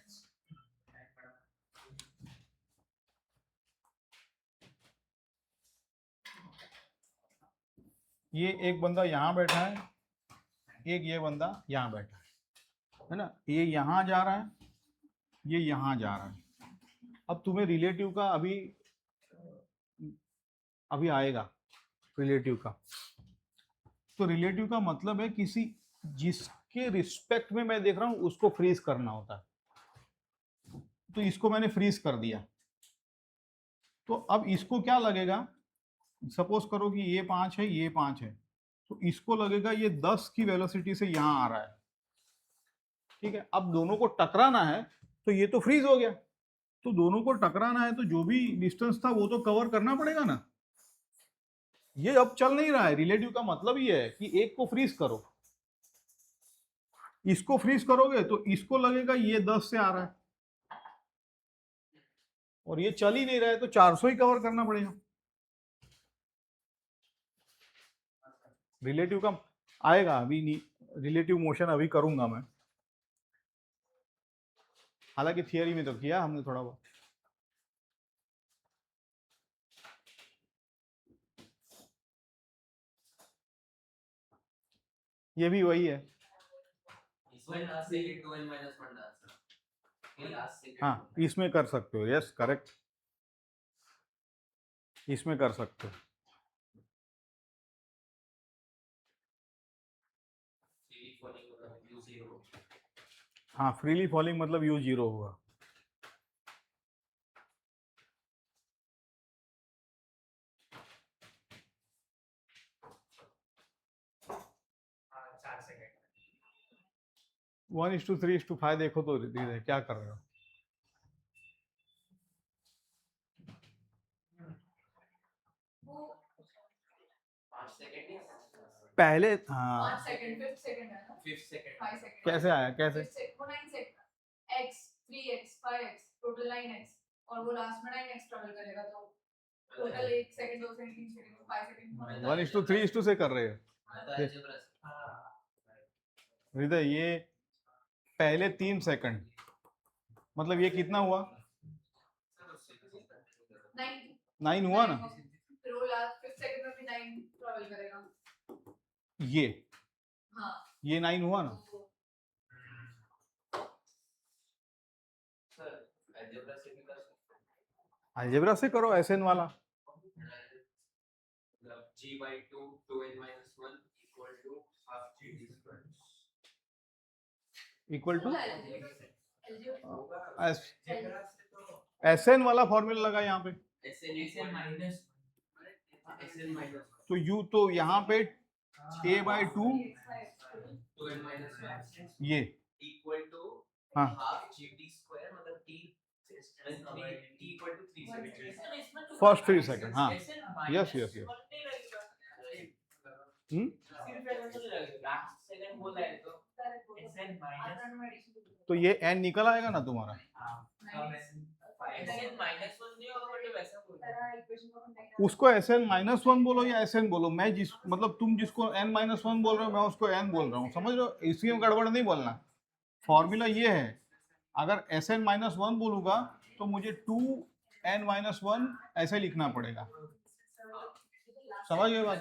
ये एक बंदा यहाँ बैठा है, एक ये बंदा यहाँ बैठा है ना, ये यहाँ जा रहा है, ये यहाँ जा रहा है। अब तुम्हें रिलेटिव का अभी आएगा रिलेटिव का, तो रिलेटिव का मतलब है किसी जिसके रिस्पेक्ट में मैं देख रहा हूं उसको फ्रीज करना होता है। तो इसको मैंने फ्रीज कर दिया, तो अब इसको क्या लगेगा, सपोज करो कि ये 5 है ये 5 है, तो इसको लगेगा ये 10 की वेलोसिटी से यहां आ रहा है। ठीक है, अब दोनों को टकराना है तो ये तो फ्रीज हो गया, तो दोनों को टकराना है तो जो भी डिस्टेंस था वो तो कवर करना पड़ेगा ना। ये अब चल नहीं रहा है, रिलेटिव का मतलब ये है कि एक को फ्रीज करो, इसको फ्रीज करोगे तो इसको लगेगा ये 10 से आ रहा है और ये चल ही नहीं रहा है, तो 400 ही कवर करना पड़ेगा। रिलेटिव का आएगा अभी नहीं, रिलेटिव मोशन अभी करूंगा मैं, हालांकि थियरी में तो किया हमने थोड़ा बहुत। ये भी वही है, इसमें लास्ट से 2n - 1 डाल सकते हैं। ये लास्ट से हाँ इसमें कर सकते हो, यस करेक्ट, इसमें कर सकते हो। सीधी फॉलिंग होगा u0। हाँ फ्रीली फॉलिंग मतलब u0 होगा। हाँ 4 सेकंड 1:3:5 देखो तो धीरे क्या कर रहे हो। वो 5 सेकंड नहीं पहले हाँ 5 सेकंड 5 सेकंड है ना, 5 सेकंड 5 सेकंड कैसे आया, कैसे वो 9 second x 3x 5x total 9x और वो लास्ट में 9x ट्रैवल करेगा, तो total 1 second 2 second 3 second 5 second 1:3:2 से कर रहे हो आता है अलजेब्रा से। हृदय। ये पहले 3 सेकंड मतलब ये कितना हुआ, सर उससे 9 9 हुआ ना। फिर वो लास्ट 5 सेकंड में भी 9 ट्रैवल करेगा। ये हाँ ये 9 हुआ ना। तो सर अलजेब्रा से भी कर सकते अलजेब्रा से करो एसएन वाला। हैं मतलब g/2 2n-1 equal to half gt square equal to algebra algebra से तो एसएन वाला फॉर्मूला लगा यहाँ पे, sn SN minus sn minus तो यू तो यहाँ पे a/2 2n-1 ये equal to हाँ half gt square मतलब t equal to 3 seconds first 3 second. हाँ यस यस यस। सेकंड बोला है तो SN minus तो ये n निकल आएगा ना तुम्हारा। उसको SN-1 बोलो या SN बोलो, मैं जिस मतलब तुम जिसको n-1 बोल रहे हो मैं उसको n बोल रहा हूँ, समझ रहे हो? इसमें गड़बड़ नहीं बोलना। फॉर्मूला ये है, अगर SN-1 बोलूंगा तो मुझे 2n-1 ऐसे लिखना पड़ेगा। समझ गए बात?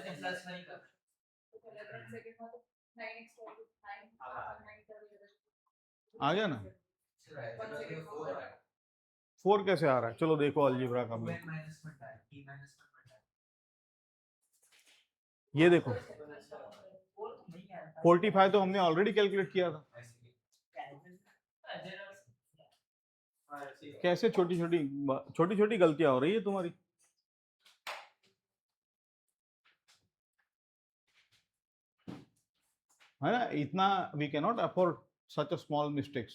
आ गया ना? 4 कैसे आ रहा है? चलो देखो अलजेब्रा का। ये देखो 45 तो हमने ऑलरेडी कैलकुलेट किया था। कैसे छोटी छोटी गलतियां हो रही है तुम्हारी। है ना, इतना we can not afford such a small mistakes.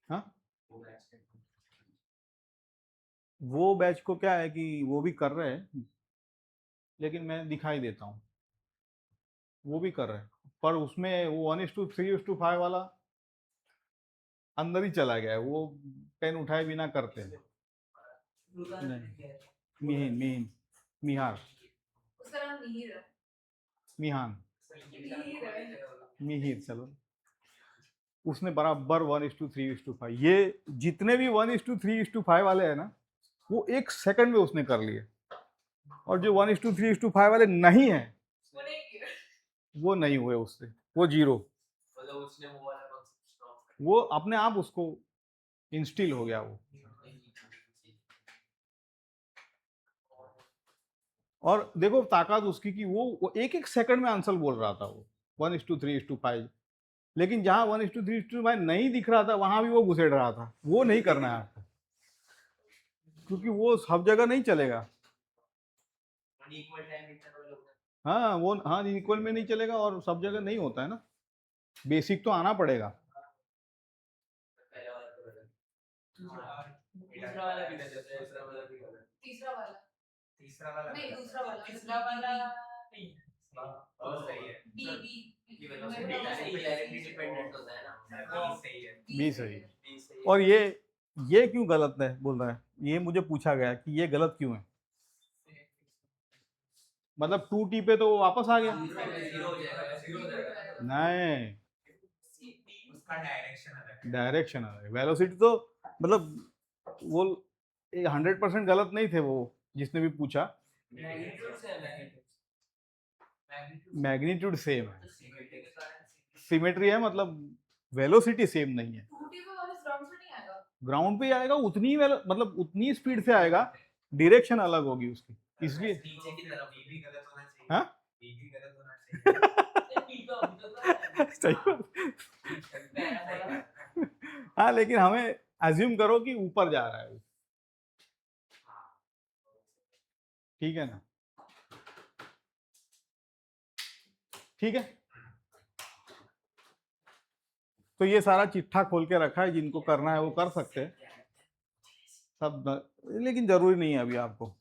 हाँ वो बैच को क्या है कि वो भी कर रहे हैं, लेकिन मैं दिखाई देता हूँ वो भी कर रहे हैं, पर उसमें वो 1:3:5 वाला अंदर ही चला गया है, वो पेन उठाए बिना करते हैं। नहीं मिहार उसका नाम मिहिर है। मिहान मिहिर है। मिहिर, चलो उसने बराबर 1:3:5। ये जितने भी 1:3:5 वाले हैं ना, वो 1 सेकंड में उसने कर लिए, और जो 1:3:5 वाले नहीं है वो नहीं किया। वो नहीं हुए उससे, वो 0। मतलब उसने वो वाला कॉन्सेप्ट स्टॉप कर वो अपने आप उसको इंस्टिल हो गया वो। और देखो ताकत उसकी कि वो 1 सेकंड में आंसर बोल रहा था, वो 1:3:5। लेकिन जहां 1:3:5 नहीं दिख रहा था वहां भी वो घुसेड़ रहा था। वो नहीं करना है आपको, क्योंकि वो सब जगह नहीं चलेगा। इक्वल टाइम इंटरवल होता है। हाँ वो हाँ इक्वल में नहीं चलेगा, और सब जगह नहीं होता है ना। बेसिक तो आना पड़ेगा। पहले वाला तो गलत। दूसरा वाला भी गलत है, दूसरा वाला भी गलत। तीसरा वाला तीसरा वाला नहीं, दूसरा वाला नहीं और सही है बी ये वेलोसिटी डायरेक्टली डिपेंडेंट होता है ना। बी सही है बी सही है। बी सही और ये क्यों गलत है बोल रहा है, ये मुझे पूछा गया कि ये गलत क्यों है। मतलब 2t पे तो वो वापस आ गया। 0 हो जाएगा, 0 हो जाएगा। नहीं, उसका डायरेक्शन अलग है डायरेक्शन है। वेलोसिटी तो मतलब वो 100% गलत नहीं थे वो जिसने भी पूछा। मैग्नीट्यूड से अलग है। मैग्नीट्यूड सेम है, सिमेट्री है, मतलब वेलोसिटी सेम नहीं है। 2t पे वापस ग्राउंड पे नहीं आएगा। ग्राउंड पे आएगा उतनी ही मतलब उतनी स्पीड से आएगा, डायरेक्शन अलग होगी उसकी, इसलिए। नीचे की तरफ बी भी गलत होना चाहिए हाँ बी भी गलत होना चाहिए सही बात। हाँ लेकिन हमें एज्यूम करो कि ऊपर जा रहा है वो। ठीक है ना? ठीक है, तो ये सारा चिट्ठा खोल के रखा है, जिनको करना है वो कर सकते हैं सब, लेकिन जरूरी नहीं है अभी आपको।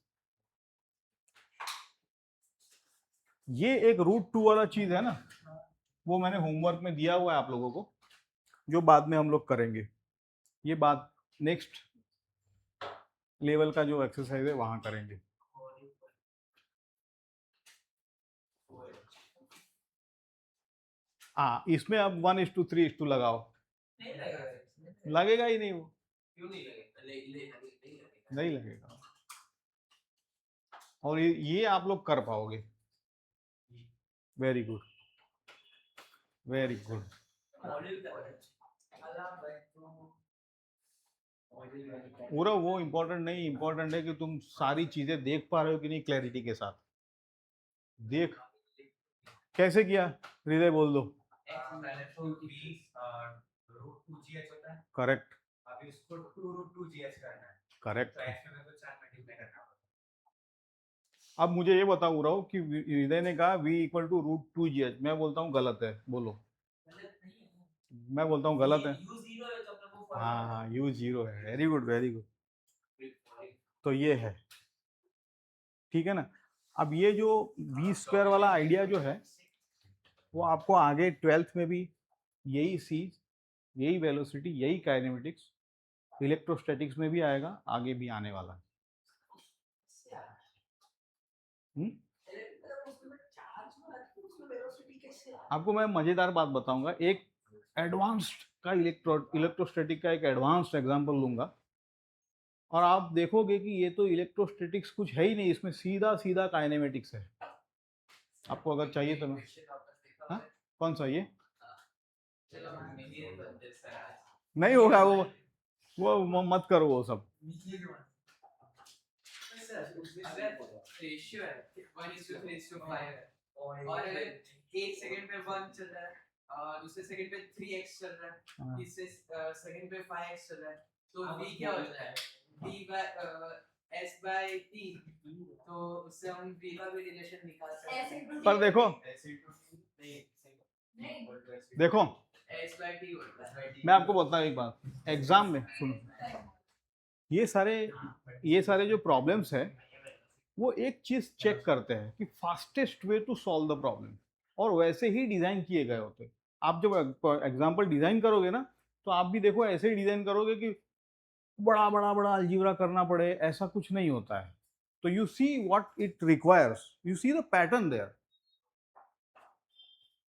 ये एक √2 वाला चीज है ना, वो मैंने होमवर्क में दिया हुआ है आप लोगों को, जो बाद में हम लोग करेंगे। ये बात नेक्स्ट लेवल का जो एक्सरसाइज है वहां करेंगे। हाँ इसमें अब 1:3 लगाओ, नहीं लगेगा। लगेगा ही नहीं वो, क्यों नहीं लगेगा? नहीं लगेगा। और ये आप लोग कर पाओगे। Very good, very good. पूरा वो इम्पोर्टेंट नहीं, इम्पोर्टेंट है कि तुम सारी चीजें देख पा रहे हो कि नहीं क्लैरिटी के साथ। देख कैसे किया, हृदय बोल दो। करेक्ट, अभी उसको 2√2GH करना है, करेक्ट। तो एक्स में मेरे को 4 मल्टीप्लाई करना होगा। अब मुझे ये बताओ रहा हूँ कि हृदय ने कहा v इक्वल टू √2GH, मैं बोलता हूँ गलत है, बोलो। मैं बोलता हूँ गलत है। हाँ हाँ, u 0 है। Very good, very good. तो ये है, ठीक है ना। अब ये जो v² वाला आइडिया जो है वो आपको आगे 12th में भी यही चीज, यही वेलोसिटी, यही काइनेमेटिक्स इलेक्ट्रोस्टैटिक्स में भी आएगा, आगे भी आने वाला है। आपको मैं मजेदार बात बताऊंगा, एक एडवांस्ड का इलेक्ट्रोस्टैटिक का एक एडवांस्ड एग्जांपल लूंगा और आप देखोगे कि ये तो इलेक्ट्रोस्टैटिक्स कुछ है ही नहीं, इसमें सीधा सीधा काइनेमेटिक्स है। आपको अगर चाहिए तो मैं, हाँ कौन सा ये नहीं होगा, वो मत करो वो सब। रेशियो है 1:3:5 और एक सेकंड पे 1 चल रहा है, दूसरे सेकंड पे 3x चल रहा है, तीसरे सेकंड पे 5x चल रहा है, तो v क्या होता है, v by s by t, तो उससे हम v का भी रिलेशन निकाल सकते हैं। पर देखो देखो s by t होता है। मैं आपको बताता हूँ एक बात, एग्जाम में सुनो, ये सारे जो प्रॉब्लम्स है वो एक चीज चेक करते हैं कि fastest way to solve the problem, और वैसे ही डिजाइन किए गए होते हैं। आप जब एग्जाम्पल डिजाइन करोगे ना तो आप भी देखो ऐसे ही डिजाइन करोगे कि बड़ा बड़ा बड़ा अलजीब्रा करना पड़े, ऐसा कुछ नहीं होता है। तो you see what it requires, you see the pattern there,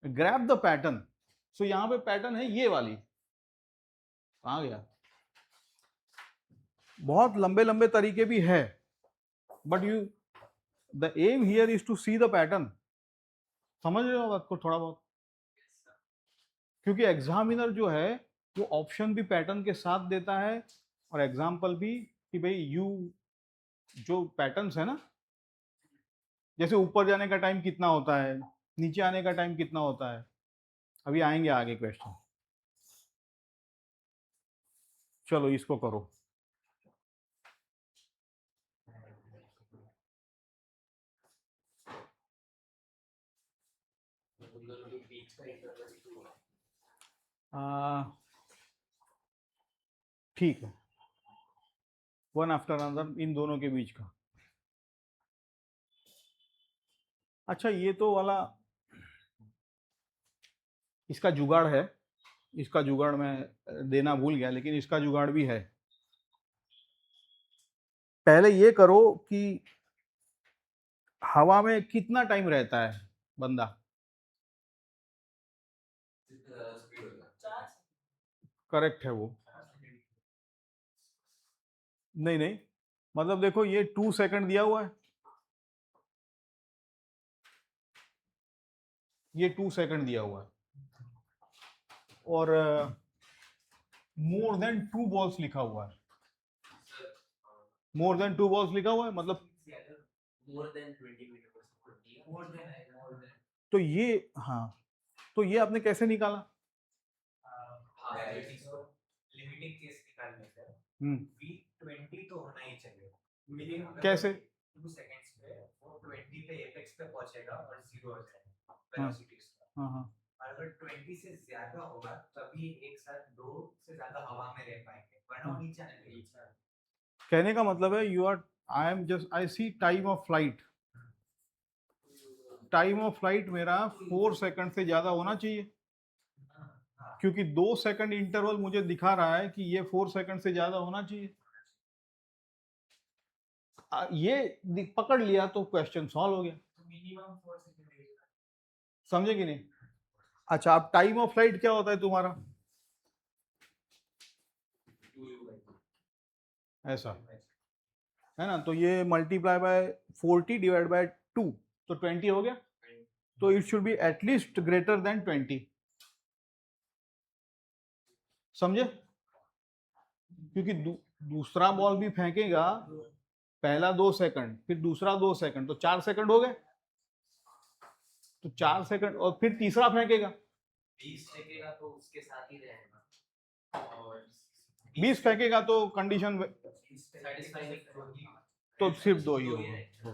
grab the pattern. So यहाँ पे पैटर्न है ये वाली, कहाँ गया, बहुत लंबे लंबे तरीके भी है, but you the aim here is to see the pattern. समझ रहे हो बात को थोड़ा बहुत, क्योंकि एग्जामिनर जो है वो ऑप्शन भी पैटर्न के साथ देता है और एग्जाम्पल भी, कि भाई यू जो पैटर्न्स है ना, जैसे ऊपर जाने का टाइम कितना होता है, नीचे आने का टाइम कितना होता है, अभी आएंगे आगे क्वेश्चन। चलो इसको करो। ठीक है, वन आफ्टर अनदर इन दोनों के बीच का। अच्छा ये तो वाला इसका जुगाड़ है, इसका जुगाड़ मैं देना भूल गया, लेकिन इसका जुगाड़ भी है। पहले ये करो कि हवा में कितना टाइम रहता है बंदा, करेक्ट है वो, नहीं नहीं, मतलब देखो ये 2 सेकंड दिया हुआ है, ये 2 सेकंड दिया हुआ है, और मोर देन 2 बॉल्स लिखा हुआ है, मोर देन 2 बॉल्स लिखा हुआ है, मतलब more than 20 meters, more than तो ये, हाँ तो ये आपने कैसे निकाला? लिमिटिंग केस निकालने से v20 तो होना ही चाहिए मिनिमम। कैसे? 2 सेकंड्स पे वो 20 पे एपेक्स पे पहुंचेगा और 0 हो जाएगा वेलोसिटी उसका। हाँ, अगर 20 से ज्यादा होगा तभी एक साथ 2 से ज्यादा हवा में रह पाएंगे, वरना वो नीचे आने लगेगा। कहने का मतलब है you are, I see time of flight, time of flight मेरा 4 सेकंड से ज्यादा होना चाहिए, क्योंकि 2 सेकंड इंटरवल मुझे दिखा रहा है कि ये 4 सेकंड से ज्यादा होना चाहिए। ये पकड़ लिया तो क्वेश्चन सॉल्व हो गया, मिनिमम 4 सेकंड समझे कि नहीं? अच्छा, अब टाइम ऑफ फ्लाइट क्या होता है तुम्हारा? ऐसा है ना, तो ये मल्टीप्लाई बाय 40 डिवाइड बाय 2 तो 20 हो गया, तो it should be at least greater than 20, समझे? क्योंकि दूसरा बॉल भी फेंकेगा, पहला 2 सेकंड, फिर दूसरा 2 सेकंड, तो 4 सेकंड हो गए, तो 4 सेकंड, और फिर तीसरा फेंकेगा 20 फेंकेगा तो उसके साथ ही रहेगा, और 20 फेंकेगा तो कंडीशन सेटिस्फाई तो सिर्फ 2 ही दो होगा,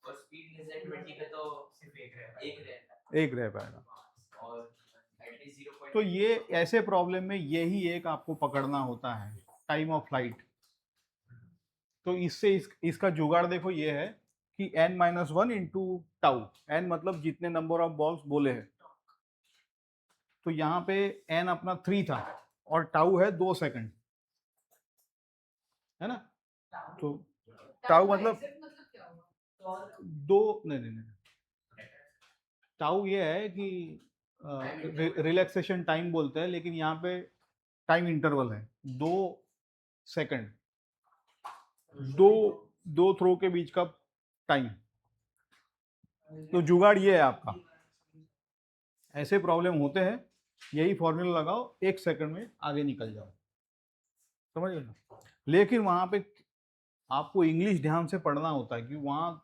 और स्पीड लेस देन 20 पे तो सिर्फ एक रहेगा। एक रहता एक रह पाएगा। है, और एटलीस्ट 0. तो ये ऐसे प्रॉब्लम में यही एक आपको पकड़ना होता है, टाइम ऑफ फ्लाइट। तो इससे इसका जुगाड़ देखो, ये है कि n-1 इंटू टाउ, n मतलब जितने नंबर ऑफ बॉल्स बोले हैं, तो यहाँ पे n अपना 3 था और टाउ है 2 सेकंड, है ना, तो टाउ मतलब क्या होगा? दो, नहीं, टाउ ये है कि रिलैक्सेशन टाइम बोलते हैं, लेकिन यहाँ पे टाइम इंटरवल है 2 सेकंड, दो थ्रो के बीच का टाइम। तो जुगाड़ ये है आपका, ऐसे प्रॉब्लम होते हैं, यही फॉर्मूला लगाओ, 1 सेकंड में आगे निकल जाओ, समझ गए ना। लेकिन वहां पे आपको इंग्लिश ध्यान से पढ़ना होता है कि वहां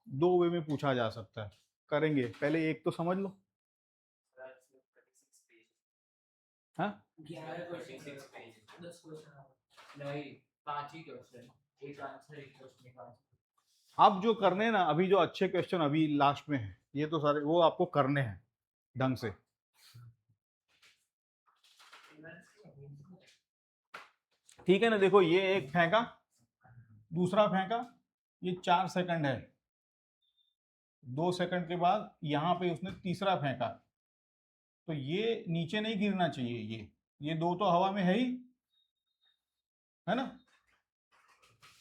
2 वे में पूछा जा सकता है। करेंगे, पहले एक तो समझ लो, हाँ 11 क्वेश्चन 10 क्वेश्चन नहीं, 5 ही क्वेश्चन, एक आंसर एक क्वेश्चन। अब जो करने हैं ना, अभी जो अच्छे क्वेश्चन अभी लास्ट में है, ये तो सारे वो आपको करने हैं ढंग से। ठीक है ना, देखो ये एक फेंका, दूसरा फेंका, ये 4 सेकंड है, 2 सेकंड के बाद यहाँ पे उसने तीसरा फेंका, तो ये नीचे नहीं गिरना चाहिए, ये 2 तो हवा में है ही, है ना।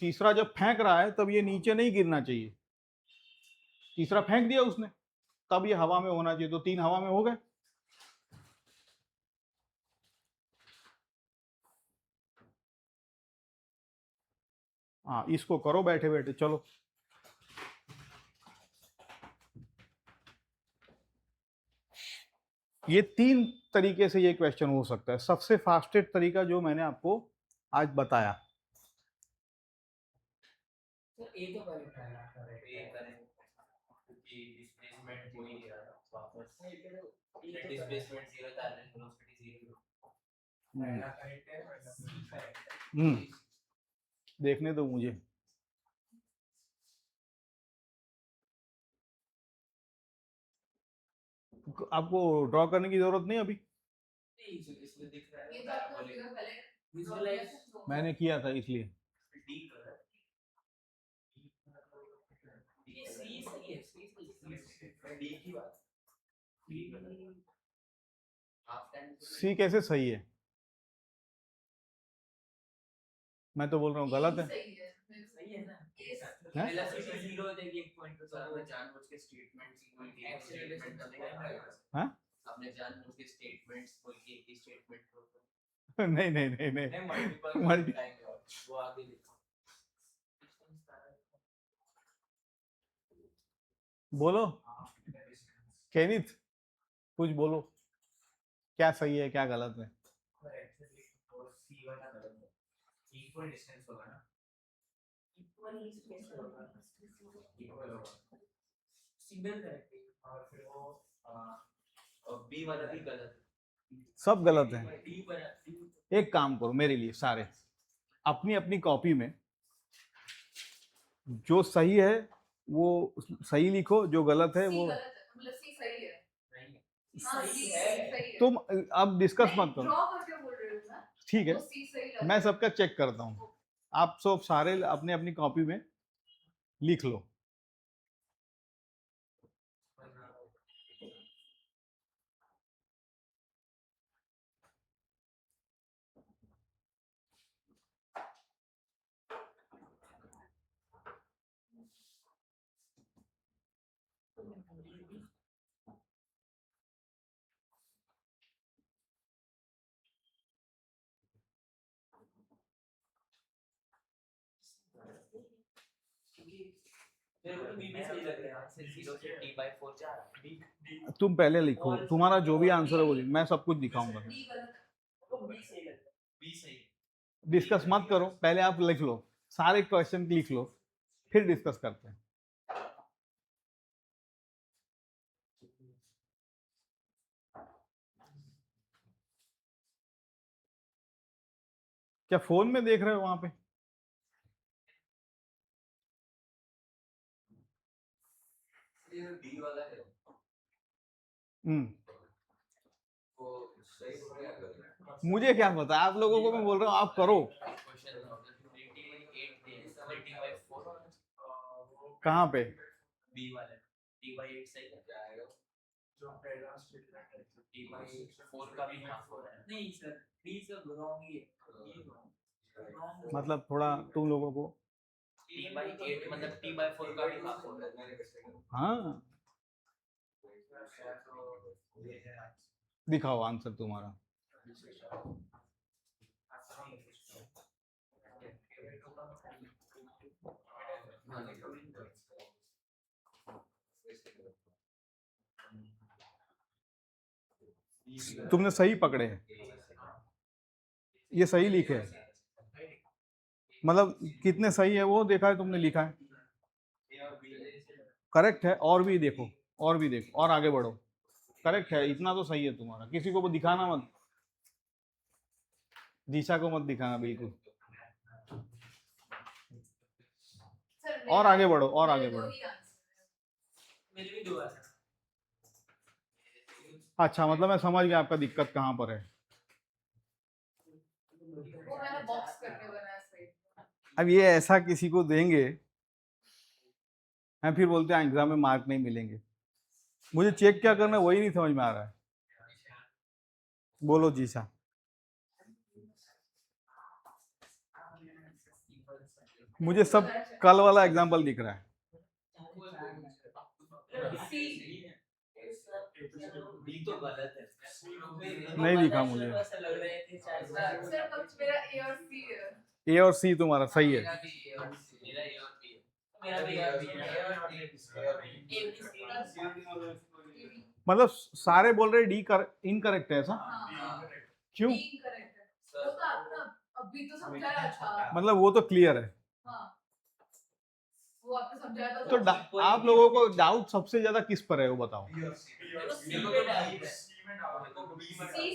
तीसरा जब फेंक रहा है तब ये नीचे नहीं गिरना चाहिए, तीसरा फेंक दिया उसने, तब ये हवा में होना चाहिए, तो 3 हवा में हो गए। हाँ, इसको करो बैठे बैठे, चलो। ये 3 तरीके से ये क्वेश्चन हो सकता है। सबसे फास्टेस्ट तरीका जो मैंने आपको आज बताया, तो ए तो करेक्ट है, ए करेक्ट, क्योंकि डिस्प्लेसमेंट कोई नहीं रहा वापस, डिस्प्लेसमेंट 0 था, वेलोसिटी 0। पहला करेक्ट है, सी करेक्ट है। देखने दो मुझे। आपको ड्रॉ करने की जरूरत नहीं अभी, इसमें दिख रहा ये है तो आपको बोले फिगर पहले विजुअलाइज मैंने किया था इसलिए। डी कलर, ये सी सही है, सी डी की बात, डी कलर हाफ टाइम सी कैसे सही है, मैं तो बोल रहा हूँ गलत है। सही है, सही है ना, हैं? वेलोसिटी 0 हो जाएगी एक पॉइंट पे, तो आपने जानबूझ के स्टेटमेंट्स कोई भी एक स्टेटमेंट डालेगा, हाँ आपने जानबूझ के स्टेटमेंट्स कोई एक ही स्टेटमेंट को नहीं नहीं नहीं नहीं नहीं, मल्टीपल मल्टी टाइम वो आगे लिखो। बोलो केनिथ, कुछ बोलो, क्या सही है क्या गलत है। इक्वल डिस्टेंस होगा ना, इक्वल होगा, सिंगल करेक्ट, और फिर वो और बी वाला भी गलत सब गलत है। है, डी वाला एक काम करो मेरे लिए, सारे अपनी अपनी कॉपी में जो सही है वो सही लिखो, जो गलत है सी वो गलत है, मतलब सी सही है। नहीं हाँ, सही सी है, सही है। तुम अब डिस्कस मत करो, ड्रॉ करके बोल रही हूँ मैं, ठीक है, वो सी सही लग मैं रहा है। सबका चेक करता हूँ, आप सब सारे अपने अपनी कॉपी में लिख लो। मेरे को तो बी में सही लग रहा है, यहाँ से 0 से t/4 जा रहा है। तुम पहले लिखो, तुम्हारा जो भी आंसर है वो लिखो, मैं सब कुछ दिखाऊंगा। डी गलत है। तो बी सही लग रहा है, बी सही है। डिस्कस मत करो, पहले आप लिख लो, सारे क्वेश्चन लिख लो, फिर डिस्कस करते हैं। क्या फोन में देख रहे हो वहां पे? ये डी वाला है वो सही हो गया अगर मुझे क्या पता, आप लोगों को मैं बोल रहा हूँ आप करो। क्वेश्चन 3/8 कहाँ पे? बी वाले t/8 सही है, क्या आएगा t/4 का भी हाफ हो रहा है। नहीं सर, डी से रॉन्ग ही है, ये wrong। मतलब थोड़ा तुम लोगों को, t/8 मतलब t/4 का भी हाफ हो रहा है। हाँ दिखाओ आंसर तुम्हारा। तुमने सही पकड़े हैं, ये सही लिखे हैं, मतलब कितने सही है वो देखा है तुमने, लिखा है करेक्ट है। और भी देखो, और भी देखो, और आगे बढ़ो, करेक्ट है, इतना तो सही है तुम्हारा। किसी को दिखाना मत, दिशा को मत दिखाना बिल्कुल। सर, और आगे बढ़ो, और आगे मेरे बढ़ो। दो ही आंसर हैं। मेरे भी 2 आंसर। अच्छा, मतलब मैं समझ गया आपका दिक्कत कहाँ पर है। वो मैंने बॉक्स करके बनाया सही। अब ये ऐसा किसी को देंगे, हम फिर बोलते हैं एग्जाम में मार्क नहीं मिलेंगे। मुझे चेक क्या करना है वही नहीं समझ में आ रहा है। बोलो जीशा। मुझे सब कल वाला एग्जाम्पल दिख रहा है। बी तो गलत है। नहीं दिखा मुझे। ऐसा लग रहा है कि शायद सर तब मेरा ए और सी है। ए और सी तुम्हारा सही है। मेरा ए और बी है। मेरा भी ए और बी है। मतलब सारे बोल रहे डी कर इनकरेक्ट है ऐसा? हाँ, क्यों? डी incorrect है। वो तो आपने अभी तो समझाया था। मतलब वो तो क्लियर है। हाँ, वो आपने समझाया था। तो आप लोगों को डाउट सबसे ज्यादा किस पर है वो बताओ। सी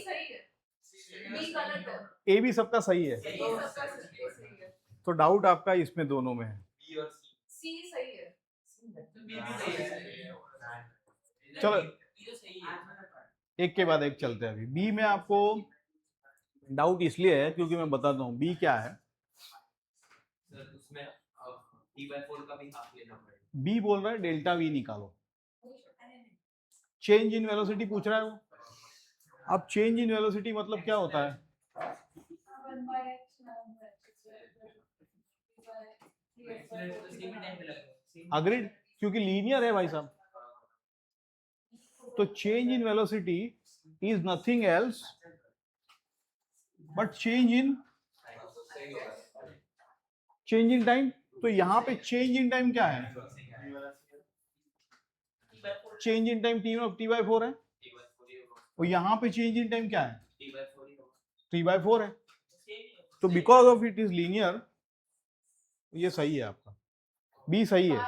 सही है, बी गलत है। ए भी सबका सही है, सी सबका सही है। तो डाउट आपका इसमें दोनों में है। बी और सी। सी सही है। बी भी सही है। चलो बी तो सही है। एक के बाद एक चलते हैं। अभी बी में आपको डाउट इसलिए है क्योंकि मैं बताता हूँ बी क्या है। सर उसमें t/4 का भी हाफ लेना पड़ेगा। बी बोल रहा है डेल्टा वी निकालो, चेंज इन वेलोसिटी पूछ रहा है वो। अब चेंज इन वेलोसिटी मतलब क्या होता है? 1/x तो सेम टाइम पे लगेगा। अग्रीड, क्योंकि लीनियर है भाई साहब। तो change in velocity is nothing else but change in time. तो यहाँ पे चेंज इन टाइम क्या है? चेंज इन टाइम t/4 है, और यहाँ पे चेंज इन टाइम क्या है? 3/4 है। तो because of it is linear, ये सही है आपका, बी सही है।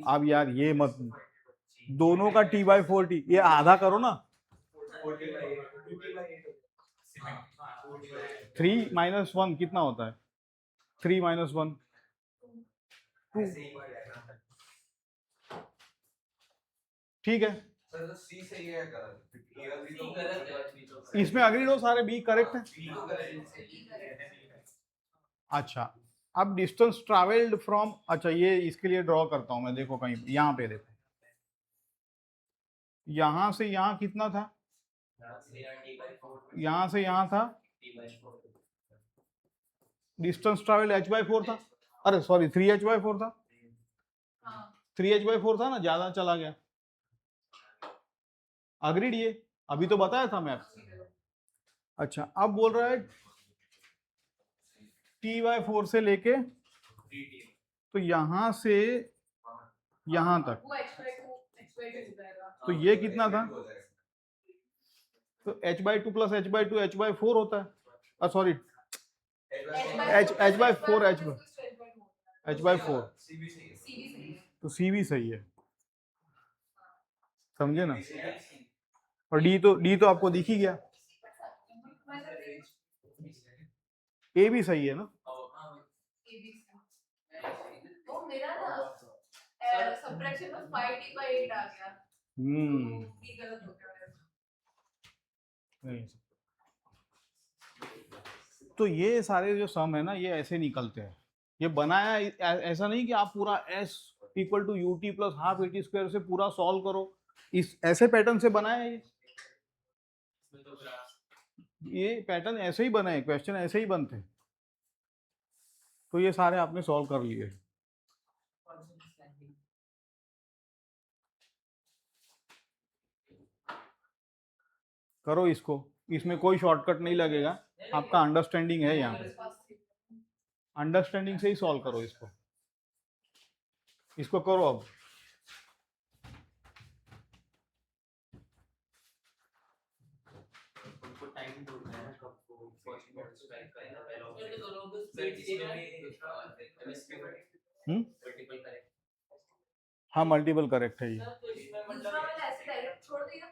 अब यार ये मत, दोनों का t/4 t, ये आधा करो ना। 3 - 1 कितना होता है? 3 - 1 2। ठीक है, सर तो सी सही है गलत ए और बी तो गलत है। इसमें अग्रीड हो सारे, बी करेक्ट है। बी तो गलत अच्छा, अब डिस्टेंस ट्रैवल्ड फ्रॉम, अच्छा ये इसके लिए ड्रॉ करता हूं मैं, देखो कहीं यहाँ पे देखो, यहाँ से यहाँ कितना था? यहाँ से यहाँ था, डिस्टेंस ट्रैवल्ड h/4 था। अरे सॉरी 3h/4 था। 3h/4 था ना, ज्यादा चला गया। अग्रीड, ये अभी तो बताया था मैं आपको। अच्छा, अब बोल रहा है t/4 से लेके तो यहाँ से यहाँ तक, वो x/2 x/2 हो जाएगा। तो ये कितना था? तो h/2 प्लस h/2 h/4 होता है, सॉरी h/4 h/4, सीवी सही है। तो सी भी सही है, समझे ना? और डी तो आपको दिख ही गया, ए भी सही है ना? तो मेरा ना सबट्रैक्शन में 5d/8 आ गया, तो b गलत हो गया मेरा। नहीं। तो ये सारे जो सम है ना, ये ऐसे निकलते हैं। ये बनाया ऐसा नहीं कि आप पूरा s equal to u t plus half a t square से पूरा सॉल्व करो, इस ऐसे पैटर्न से बनाया है ये पैटर्न ऐसे ही बना है, क्वेश्चन ऐसे ही बनते हैं। तो ये सारे आपने सॉल्व कर लिए। करो इसको, इसमें कोई शॉर्टकट नहीं लगेगा, आपका अंडरस्टैंडिंग है यहाँ पे, अंडरस्टैंडिंग से ही सॉल्व करो इसको। इसको करो अब। टाइम दो है ना, कब को फर्स्ट नोट स्ट्राइक करना पहले मल्टीपल करेक्ट। हाँ मल्टीपल करेक्ट है ये। दूसरा वाला ऐसे डायरेक्ट छोड़ दिया,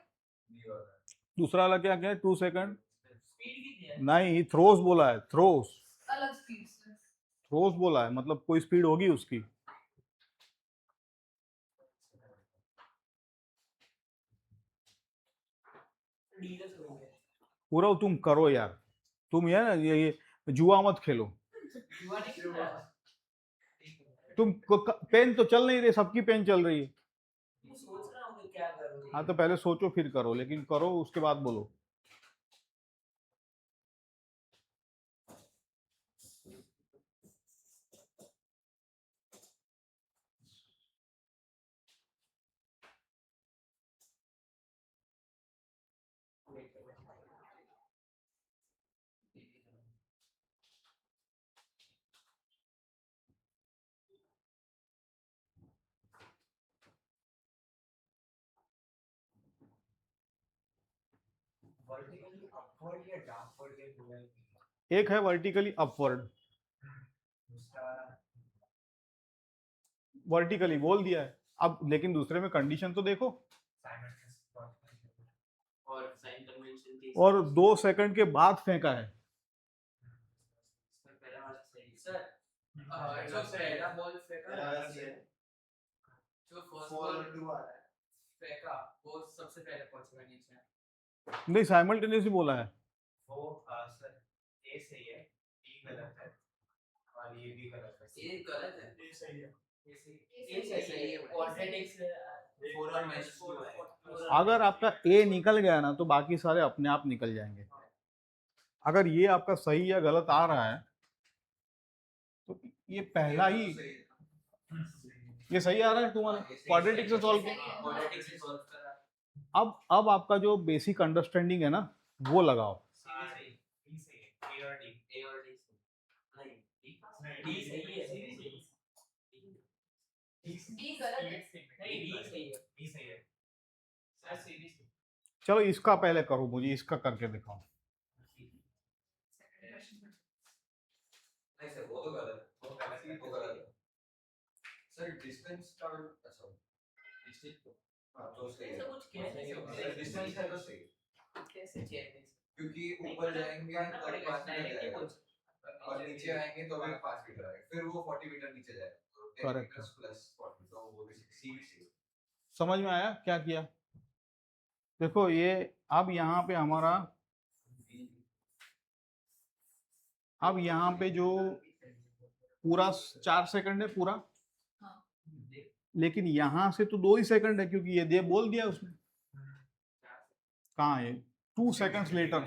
दूसरा वाला क्या क्या है? 2 सेकंड स्पीड कितनी है? नहीं, थ्रोस बोला है, थ्रोस अलग स्पीड से। थ्रोस बोला है, मतलब कोई स्पीड होगी उसकी। पूरा तुम करो यार, तुम ये ना ये जुआ मत खेलो। तुम पेन तो चल नहीं रही, सबकी पेन चल रही है। सोच रहा हूँ कि क्या करूँ। हाँ तो पहले सोचो फिर करो, लेकिन करो उसके बाद बोलो। वर्टिकली अपवर्ड या डाउनवर्ड के बोला एक है वर्टिकली अपवर्ड, दूसरा वर्टिकली बोल दिया है अब, लेकिन दूसरे में कंडीशन तो देखो। और साइन कन्वेंशन के और 2 सेकंड के बाद फेंका है। पहला वाला सही सर। जो पहला बॉल फेंका जो फर्स्ट बॉल फेंका वो सबसे पहले पहुंचेगा नीचे। नहीं साइमल्टेनियसली बोला है। वो सर ए सही है, बी गलत है और ये भी गलत है। ये गलत है, ये सही है। ये सही है। क्वाड्रेटिक्स 4 और -4 है। अगर आपका ए निकल गया ना तो बाकी सारे अपने आप निकल जाएंगे। अगर ये आपका सही या गलत आ रहा है तो ये पहला ही, ये सही आ रहा है तुम्हारा क्वाड्रेटिक से सॉल्व किया। क्वाड्रेटिक्स से सॉल्व करा। अब आपका जो बेसिक अंडरस्टैंडिंग है ना वो लगाओ। सही बी सही है, ए और डी नहीं डी सही है। बी गलत है। नहीं बी सही है। बी सही है सर सी बी सही। चलो इसका पहले करो, मुझे इसका करके दिखाओ। नहीं सर वो तो गलत है, वो गलत है सर। डिस्टेंस का अच्छा डिस्टेंस हाँ तो सही है। ऐसा कुछ कैसे डिस्टेंस है तो सही, कैसे चेक क्योंकि ऊपर जाएंगे तब 5 मीटर जाएगा और नीचे आएंगे तो भी 5 मीटर आएगा, फिर वो 40 मीटर नीचे जाएगा। तो 10 Correct. मीटर प्लस 40, तो वो भी सी भी सही। समझ में आया क्या किया? देखो ये अब यहाँ पे हमारा, अब यहाँ पे जो पूरा 4 सेकंड है पूरा, लेकिन यहाँ से तो 2 ही सेकंड है क्योंकि ये दे बोल दिया उसने। कहाँ है 2 सेकंड्स लेटर,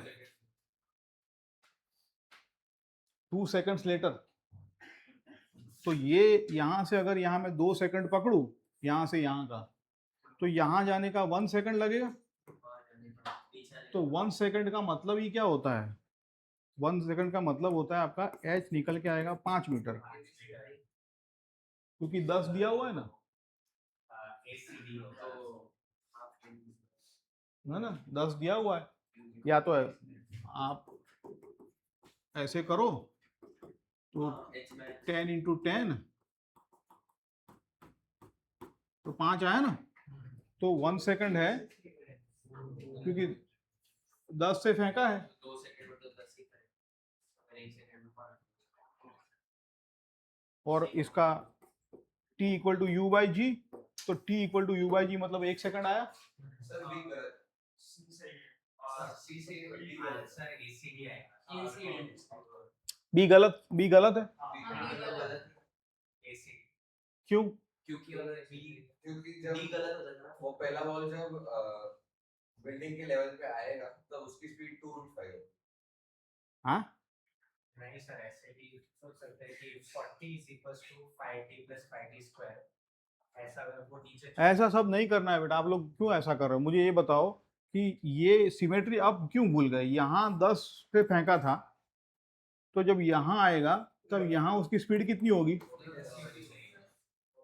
2 सेकंड्स लेटर। तो ये यहाँ से अगर यहाँ मैं 2 सेकंड पकड़ू यहाँ से यहाँ का, तो यहाँ जाने का 1 सेकंड लगेगा। तो 1 सेकंड का मतलब ही क्या होता है? 1 सेकंड का मतलब होता है आपका h निकल के आएगा 5 मीटर। क्योंकि 10 दिया हुआ है ना, ACD होगा तो आप है ना, 10 दिया हुआ है। या तो है, आप ऐसे करो तो H में 10 इंटू 10 तो 5 आया ना, तो 1 सेकंड है क्योंकि 10 से फेंका है। 2 सेकंड में तो 10 ही करें, अगर 1 सेकंड में 5 और इसका t equal to u by g, तो t equal to u by g मतलब 1 सेकंड आया। सर बी गलत और सी से डी आंसर ACD आएगा बी गलत है। बी गलत ACD क्यों? क्योंकि अगर क्योंकि डी जब गलत हो जाता ना, वो पहला बॉल जब बिल्डिंग के लेवल पे आएगा तब उसकी स्पीड 2√5 है। हाँ, नहीं सर, ऐसे भी सोच सकते हैं कि 40 is equals to 5t plus 5t square, ऐसा अगर वो नीचे ऐसा सब नहीं करना है बेटा। आप लोग क्यों ऐसा कर रहे हो? मुझे ये बताओ कि ये सिमेट्री आप क्यों भूल गए? यहाँ 10 पे फेंका था, तो जब यहाँ आएगा तब यहाँ उसकी स्पीड कितनी होगी?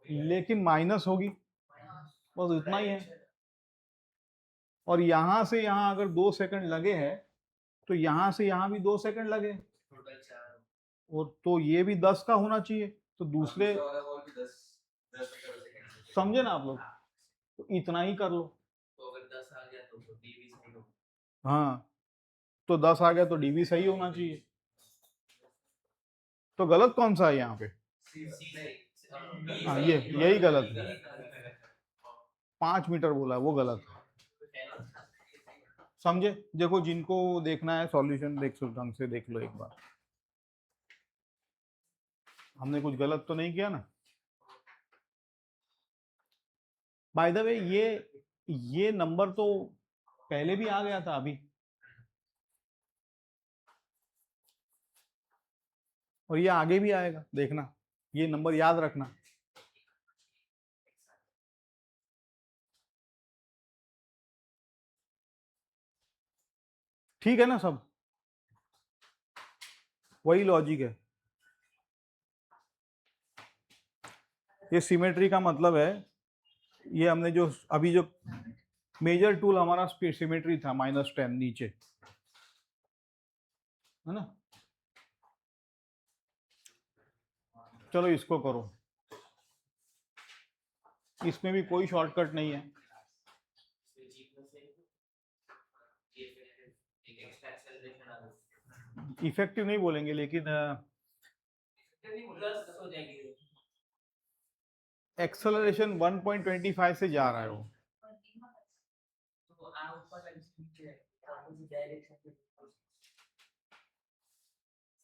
लेकिन माइनस होगी, बस इतना ही है। और यहाँ से यहाँ अगर 2 सेकंड लगे हैं तो यहाँ से यहाँ भी 2 सेकंड लगे, टोटल 4 और तो ये भी 10 का होना चाहिए। तो दूसरे, दूसरा वाला बॉल भी 10 मीटर per second समझे ना आप लोग? तो इतना ही कर लो। तो अगर 10 आ गया तो डी भी सही होगा। हाँ, तो 10 आ गया तो डी भी सही होना चाहिए। तो गलत कौन सा है यहाँ पे? सी सही हाँ, ये यही गलत है। 5 मीटर बोला है, वो गलत है। समझे? देखो, जिनको देखना है सॉल्यूशन देख लो, ढंग से देख लो एक बार। हमने कुछ गलत तो नहीं किया ना? बाय द वे, ये नंबर तो पहले भी आ गया था अभी, और ये आगे भी आएगा, देखना। ये नंबर याद रखना। ठीक है ना सब? वही लॉजिक है। ये सिमेट्री का मतलब है, ये हमने जो अभी जो मेजर टूल हमारा सिमेट्री था -10 नीचे, है ना? चलो इसको करो। इसमें भी कोई शॉर्टकट नहीं है। इसमें जीतने से ये फिर एक एक्स्ट्रा एक्सेलरेशन आ गया, इफेक्टिव नहीं बोलेंगे, लेकिन प्लस हो जाएगी। एक्सेलरेशन 1.25 से जा रहा है वो। तो आप ऊपर नीचे डायरेक्शन पे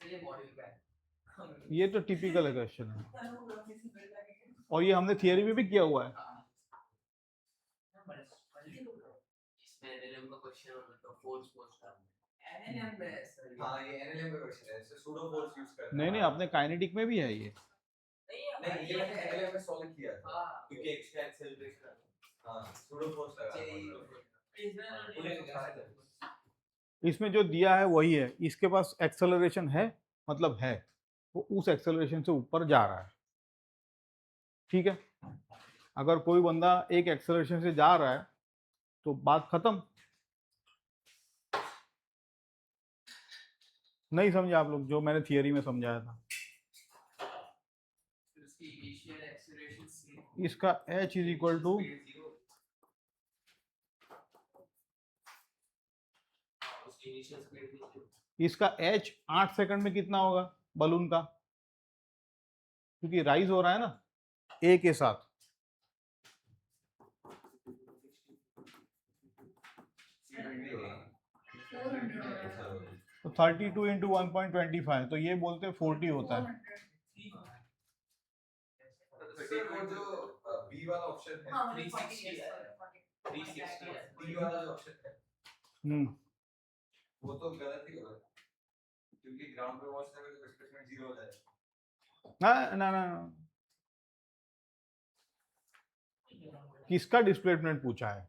चलिए मॉड्यूल का है। ये तो टिपिकल क्वेश्चन है, और ये हमने थियरी में भी किया हुआ है। इसमें एनएलएम का क्वेश्चन होगा तो फोर्स का एनएलएम में सर हाँ ये एनएलएम का क्वेश्चन है, इससे सूडो फोर्स यूज करना नहीं, अपने काइनेटिक में भी है ये। नहीं ये मैंने एनएलएम में सॉल्व किया था क्योंकि एक्स्ट्रा एक्सेलरेशन हाँ सूडो फोर्स लगा इसमें जो दिया है वही है। इसके पास एक्सेलरेशन है, मतलब है वो उस एक्सेलरेशन से ऊपर जा रहा है। ठीक है? अगर कोई बंदा एक एक्सेलरेशन से जा रहा है तो बात खत्म। नहीं समझे आप लोग जो मैंने थियरी में समझाया था? उसकी इनिशियल एक्सेलरेशन से इसका h इज इक्वल टू, उसकी इनिशियल स्पीड भी zero। इसका h 8 सेकंड में कितना होगा बलून का? क्योंकि राइज हो रहा है ना a के साथ। तो 32 इंटू 1.25, तो ये बोलते हैं 40 होता है। सर वो जो बी वाला ऑप्शन है 360 है 360 है बी वाला जो ऑप्शन है वो तो गलत ही होगा क्योंकि ग्राउंड पे वॉच करेंगे तो डिस्प्लेसमेंट 0 हो जाएगा। ना, किसका डिस्प्लेसमेंट पूछा है?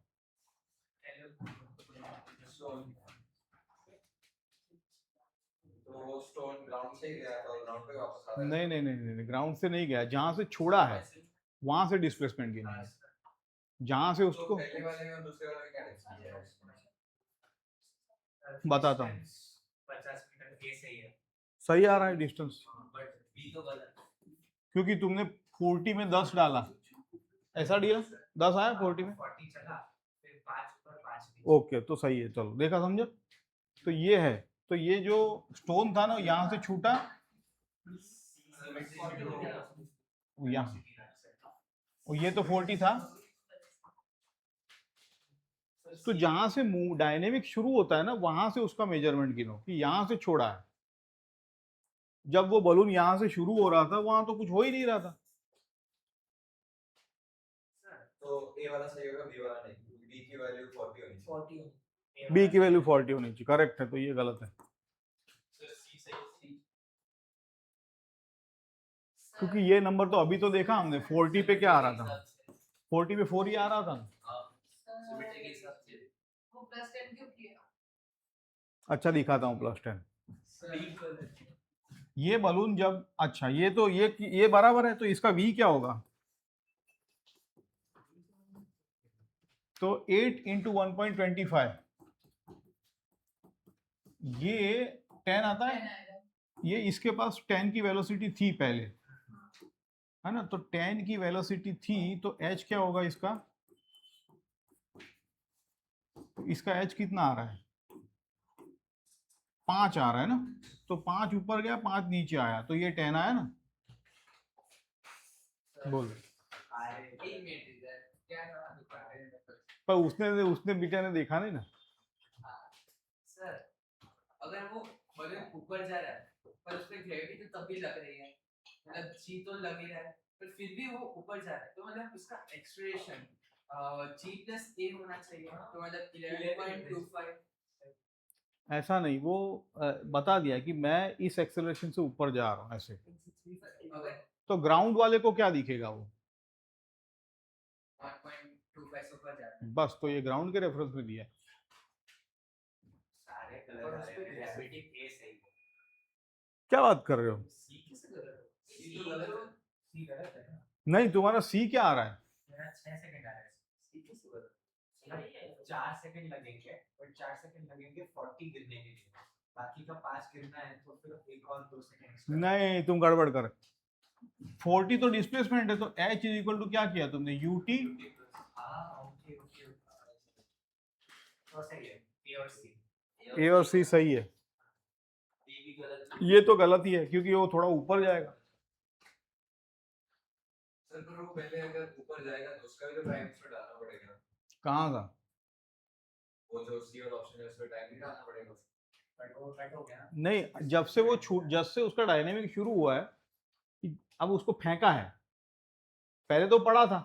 तो स्टोन ग्राउंड से ही गया था, ग्राउंड पे वापस आ रहा है। नहीं नहीं नहीं नहीं, ग्राउंड से नहीं गया, जहाँ से छोड़ा है वहां से डिस्प्लेसमेंट गिनेंगे, जहाँ से तो उसको पहले वाले में और दूसरे वाले में क्या डिफरेंस है? बताता हूँ। 50 मीटर ए सही है, सही आ रहा है डिस्टेंस, बट बी तो गलत है। क्योंकि तुमने 40 में 10 डाला, ऐसा दिया 10 आया 40 में। 40 चला, फिर 5 ऊपर 5 नीचे। ओके तो सही है, चलो देखा समझे। तो ये है, तो ये जो स्टोन था ना यहाँ से छूटा यहाँ, और ये तो 40 था, तो जहां से मूव डायनेमिक शुरू होता है ना वहां से उसका मेजरमेंट गिनो कि यहाँ से छोड़ा है। जब वो बलून यहाँ से शुरू हो रहा था वहां तो कुछ हो ही नहीं रहा था। तो ए वाला सही होगा, बी वाला नहीं, क्योंकि बी की वैल्यू 40 होनी चाहिए। 40 बी की वैल्यू 40 होनी चाहिए, करेक्ट है, तो ये गलत है, सर सी सही सी। क्योंकि ये नंबर तो अभी तो देखा हमने 40 पे क्या आ रहा था, 40 पे 4 ही आ रहा था। सिमेट्री के हिसाब से वो प्लस 10 क्यों किया? अच्छा दिखाता हूँ +10। सही। ये बलून जब, अच्छा ये तो ये बराबर है, तो इसका v क्या होगा, तो 8 इंटू 1.25, ये 10 आता है, 10 आएगा। ये इसके पास 10 की वेलोसिटी थी पहले, है ना, तो 10 की वेलोसिटी थी, तो h क्या होगा इसका, इसका h कितना आ रहा है, 5 आ रहा है ना, तो 5 ऊपर गया 5 नीचे आया, तो ये 10 आया ना। बोल, एक मिनट इधर क्या करा? पर उसने बेटा ने देखा नहीं ना। सर अगर वो बलून ऊपर जा रहा है पर उसमें ग्रेविटी तो तब भी लग रही है, मतलब जी तो लग ही रहा है, पर फिर भी वो ऊपर जा रहा है, तो मतलब उसका एक्सलेरेशन जी प्लस ए होना चाहिए, तो मतलब 11.25। ऐसा नहीं, वो बता दिया कि मैं इस एक्सेलरेशन से ऊपर जा रहा हूँ ऐसे, अगर तो ग्राउंड वाले को क्या दिखेगा वो, 1.25 से ऊपर जा रहा है, बस, तो ये ग्राउंड के रेफरेंस में दिया है। सारे कलर आ रहे हैं, ग्रेविटी ए सही है। क्या बात कर रहे हो, सी किसे गलत है? सी तो गलत है। सी गलत है ना, नहीं तुम्हारा सी क्या आ रहा है, मेरा 6 सेकंड आ रहा है। सी किसे गलत सही है, 4 सेकंड लगेंगे, और 4 सेकंड लगेंगे 40 गिरने के लिए, बाकी का 5 गिरना है, तो फिर एक और 2 सेकंड एक्स्ट्रा। नहीं तुम गड़बड़ कर, 40 तो डिस्प्लेसमेंट है, तो h इज इक्वल टू क्या किया तुमने, ut, हाँ ओके ओके, तो सही है, ए और सी। a और c सही है, डी भी गलत है। ये तो गलत ही है क्योंकि वो थोड़ा ऊपर जाएगा। सर पर वो पहले अगर ऊपर जाएगा तो उसका भी तो टाइम उसमें डालना पड़ेगा। कहाँ का, वो जो सी वाला ऑप्शन है उसमें टाइम नहीं डालना पड़ेगा। बट वो कट हो गया ना। नहीं, जब से वो छूट, जब से उसका डायनेमिक शुरू हुआ है कि अब उसको फेंका है, पहले तो पड़ा था,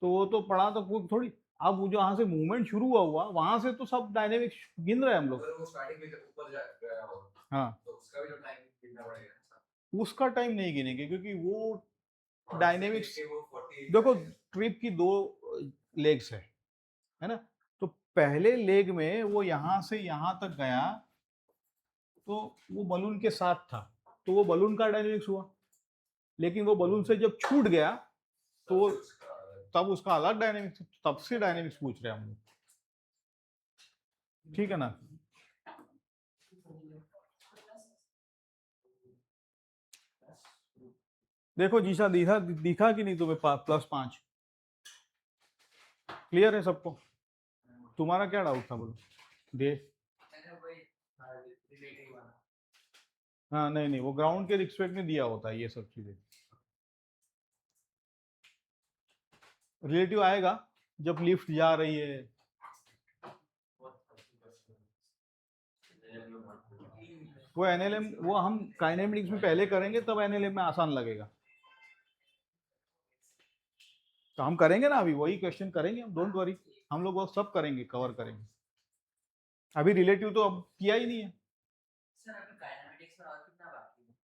तो वो तो पड़ा तो कोई थोड़ी, अब वो जो यहाँ से मूवमेंट शुरू हुआ वहां से तो सब डायनेमिक गिन रहे हैं हम लोग। अगर वो स्टार्टिंग में जब ऊपर जा गया हो हाँ, तो उसका भी तो टाइम गिनना पड़ेगा। उसका टाइम नहीं गिनेंगे क्योंकि वो डायनेमिक्स, वो 40 देखो ट्रिप की 2 लेग्स है ना, तो पहले लेग में वो यहाँ से यहाँ तक गया, तो वो बलून के साथ था, तो वो बलून का डायनेमिक्स हुआ, लेकिन वो बलून से जब छूट गया तो वो, तब उसका अलग डायनेमिक्स, तब से डायनेमिक्स पूछ रहे हैं हम लोग, ठीक है ना। देखो जीशा, दिखा दिखा कि नहीं तुम्हें +5, क्लियर है सबको, तुम्हारा क्या डाउट था बोलो, दे। मैंने वही रिलेटिव वाला। हाँ नहीं नहीं, वो ग्राउंड के रिस्पेक्ट में दिया होता है ये सब चीजें, रिलेटिव आएगा जब लिफ्ट जा रही है, वो एनएलएम, वो हम काइनेमेटिक्स में पहले करेंगे तब एनएलएम में आसान लगेगा, तो हम करेंगे ना, अभी वही क्वेश्चन करेंगे हम, डोंट वरी, हम लोग वो सब करेंगे, कवर करेंगे, अभी रिलेटिव तो अब किया ही नहीं है। सर अभी काइनेमेटिक्स में और कितना बाकी है?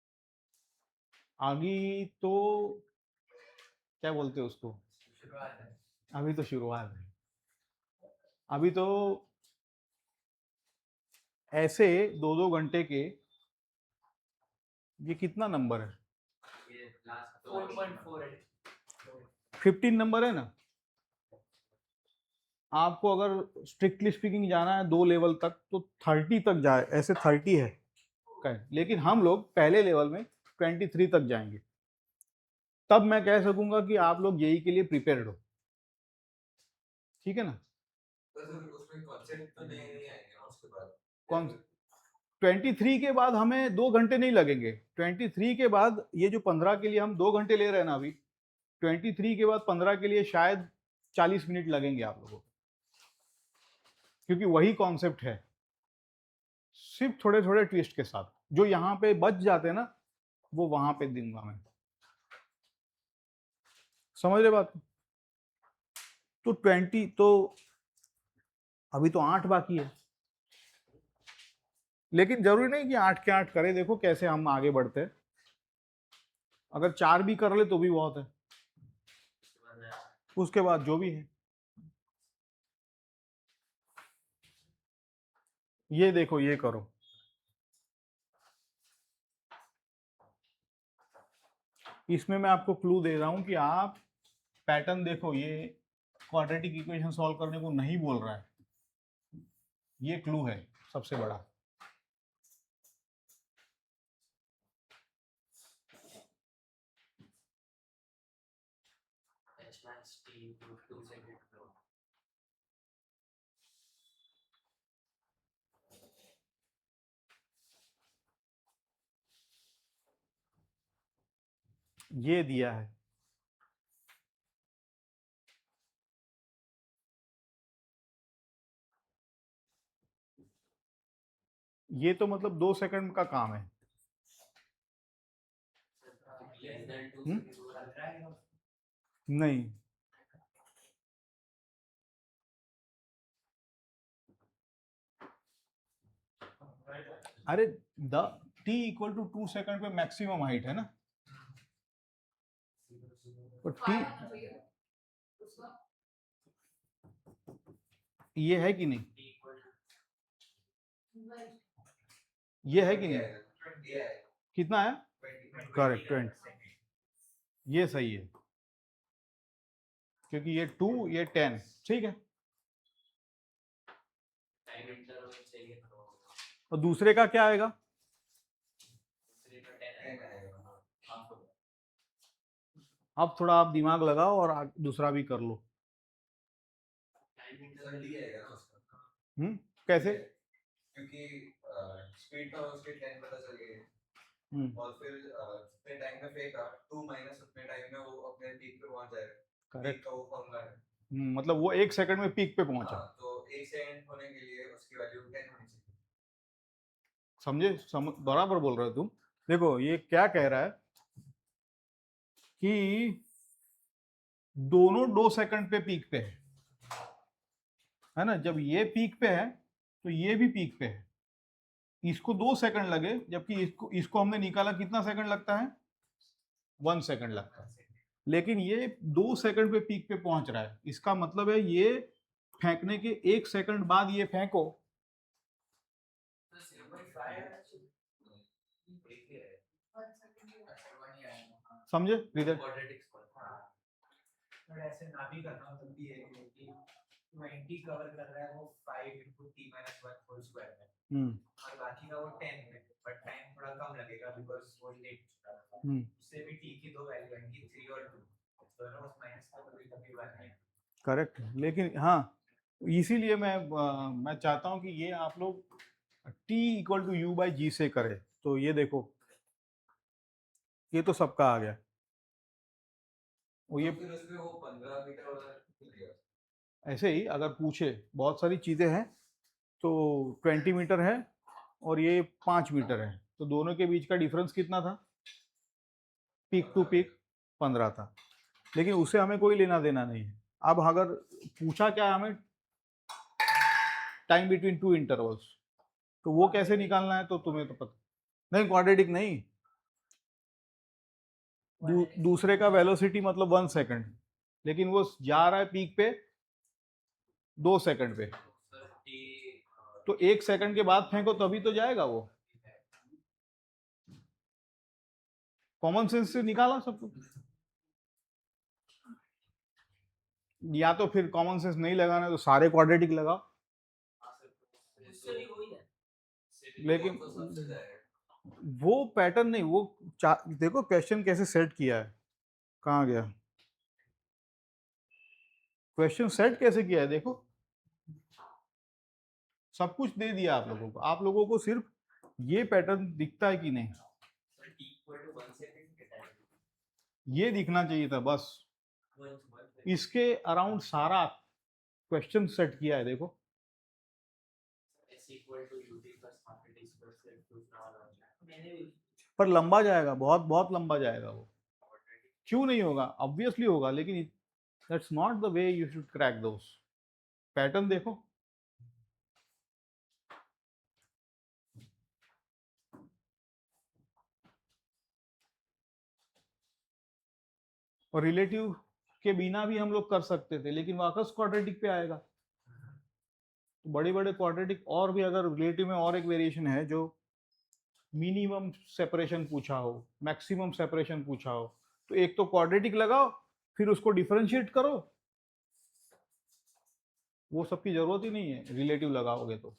आगे तो क्या बोलते हैं उसको, शुरुआत है। अभी तो शुरुआत है, अभी तो ऐसे 2-2 घंटे के ये कितना नंबर है? ये लास्ट 4.4 है 15 नंबर है ना। आपको अगर स्ट्रिक्टली स्पीकिंग जाना है 2 लेवल तक तो 30 तक जाए, ऐसे 30 है लेकिन हम लोग पहले लेवल में 23 तक जाएंगे, तब मैं कह सकूंगा कि आप लोग जेई के लिए प्रिपेयर्ड हो। ठीक है ना? तो सर उसमें कॉन्सेप्ट तो नहीं आएंगे ना उसके बाद? कौन 23 के बाद हमें 2 घंटे नहीं लगेंगे। 23 के बाद ये जो 15 के लिए हम 2 घंटे ले रहे हैं ना अभी, 23 के बाद 15 के लिए शायद 40 मिनट लगेंगे आप लोगों को, क्योंकि वही कॉन्सेप्ट है, सिर्फ थोड़े थोड़े ट्विस्ट के साथ। जो यहाँ पे बच जाते हैं ना, वो वहां पे दूंगा मैं। समझ रहे बात? तो 20 तो अभी तो 8 बाकी है, लेकिन जरूरी नहीं कि 8 के 8 करें। देखो कैसे हम आगे बढ़ते हैं। अगर 4 भी कर ले तो भी बहुत है, उसके बाद जो भी है। ये देखो, ये करो, इसमें मैं आपको क्लू दे रहा हूं कि आप पैटर्न देखो। ये क्वाड्रेटिक इक्वेशन सॉल्व करने को नहीं बोल रहा है, ये क्लू है सबसे बड़ा। H max T into 2 second flow. ये दिया है, ये तो मतलब 2 सेकंड का काम है। Less than 2 Hmm? seconds हो रहा है। नहीं, अरे the t equal to 2 second पे मैक्सिमम हाइट है ना, और t फाइव होना चाहिए उसका। ये है कि नहीं, T equal to Right. ये है कि नहीं, 20 है, कितना है? 20 करेक्ट, 20। ये सही है, क्योंकि ये 2 ये 10। ठीक है। time interval चाहिए तो और दूसरे का क्या आएगा? दूसरे का 10 10 आएगा। आएगा, हाँ। आपको अब थोड़ा आप दिमाग लगाओ और दूसरा भी कर लो। time सर interval डी आएगा ना उसका, कैसे? क्योंकि स्पीड का उसके 10 पता चल गई, हम्म, और फिर जितने टाइम में फेंका 2 माइनस उतने टाइम में वो अपने पीक पे पहुंच जाएगा। Peak correct. का वो फॉर्मूला है। मतलब वो 1 सेकंड में पीक पे पहुंचा। हाँ, तो 1 सेकंड होने के लिए उसकी वैल्यू 10 होनी चाहिए। समझे? बराबर बोल रहे हो तुम। देखो ये क्या कह रहा है कि दोनों 2 सेकंड पे पीक पे है ना। जब ये पीक पे है तो ये भी पीक पे है। इसको 2 सेकंड लगे, जबकि इसको हमने निकाला कितना सेकंड लगता है? 1 सेकंड लगता है। लेकिन ये 2 सेकंड पे पीक पे पहुंच रहा है। इसका मतलब है ये फेंकने के 1 सेकंड बाद ये फेंको। तो 0.5 है ठीक है One second. अच्छा 1 ही आएगा समझे इधर? quadratic score। पर ऐसे ना भी करना तब भी है कि 20 कवर कर रहा है वो 5 into t minus 1 whole square में, और बाकी का वो 10 में, बट टाइम थोड़ा कम लगेगा बिकॉज़ वो लेट चुका है। उससे भी t की दो वैल्यू आएंगी 3 और 2, दोनों उस माइनस का कभी 1 है। करेक्ट। लेकिन हाँ, इसीलिए मैं चाहता हूं कि ये आप लोग t equal to u by g से करें। तो ये देखो, ये तो सबका आ गया। वो ये तो फिर उसमें वो 15 मीटर वाला कितना दिया? ऐसे ही अगर पूछे, बहुत सारी चीजें हैं, तो 20 मीटर है और ये 5 मीटर है, तो दोनों के बीच का डिफरेंस कितना था? पीक टू पीक 15 था। लेकिन उससे हमें कोई लेना देना नहीं है। अब अगर पूछा क्या हमें, टाइम बिटवीन 2 इंटरवल्स, तो वो कैसे निकालना है तो तुम्हें तो पता नहीं। क्वाड्रेटिक नहीं, दूसरे का वेलोसिटी मतलब 1 सेकंड, लेकिन वो जा रहा है पीक पे 2 सेकंड पे, सर T तो 1 सेकंड के बाद फेंको तभी तो जाएगा वो। कॉमन सेंस से निकाला सब कुछ। या तो फिर कॉमन सेंस नहीं लगाना है तो सारे क्वाड्रेटिक लगाओ। उससे भी वही है। लेकिन वो तो सबसे जाएगा। वो पैटर्न नहीं, वो देखो क्वेश्चन कैसे सेट किया है, कहाँ गया क्वेश्चन सेट कैसे किया है, देखो सब कुछ दे दिया आप लोगों को, आप लोगों को सिर्फ ये पैटर्न दिखता है कि नहीं, sir t equal to 1 second के टाइम ये दिखना चाहिए था बस। 1 इसके अराउंड सारा क्वेश्चन सेट किया है, देखो s equal to ut plus half t square से दूसरा वाला हो जाएगा। मैंने भी पर लंबा जाएगा, बहुत बहुत लंबा जाएगा वो। क्यों नहीं होगा, ऑब्वियसली होगा, लेकिन that's not the way you should crack those. Pattern देखो, और रिलेटिव के बिना भी हम लोग कर सकते थे, लेकिन वापस क्वाड्रेटिक पे आएगा। तो बड़े बड़े क्वाड्रेटिक, और भी अगर रिलेटिव में और एक वेरिएशन है जो मिनिमम सेपरेशन पूछा हो, मैक्सिमम सेपरेशन पूछा हो, तो एक तो क्वाड्रेटिक लगाओ, फिर उसको डिफरेंशिएट करो। वो सब की जरूरत ही नहीं है रिलेटिव लगाओगे तो।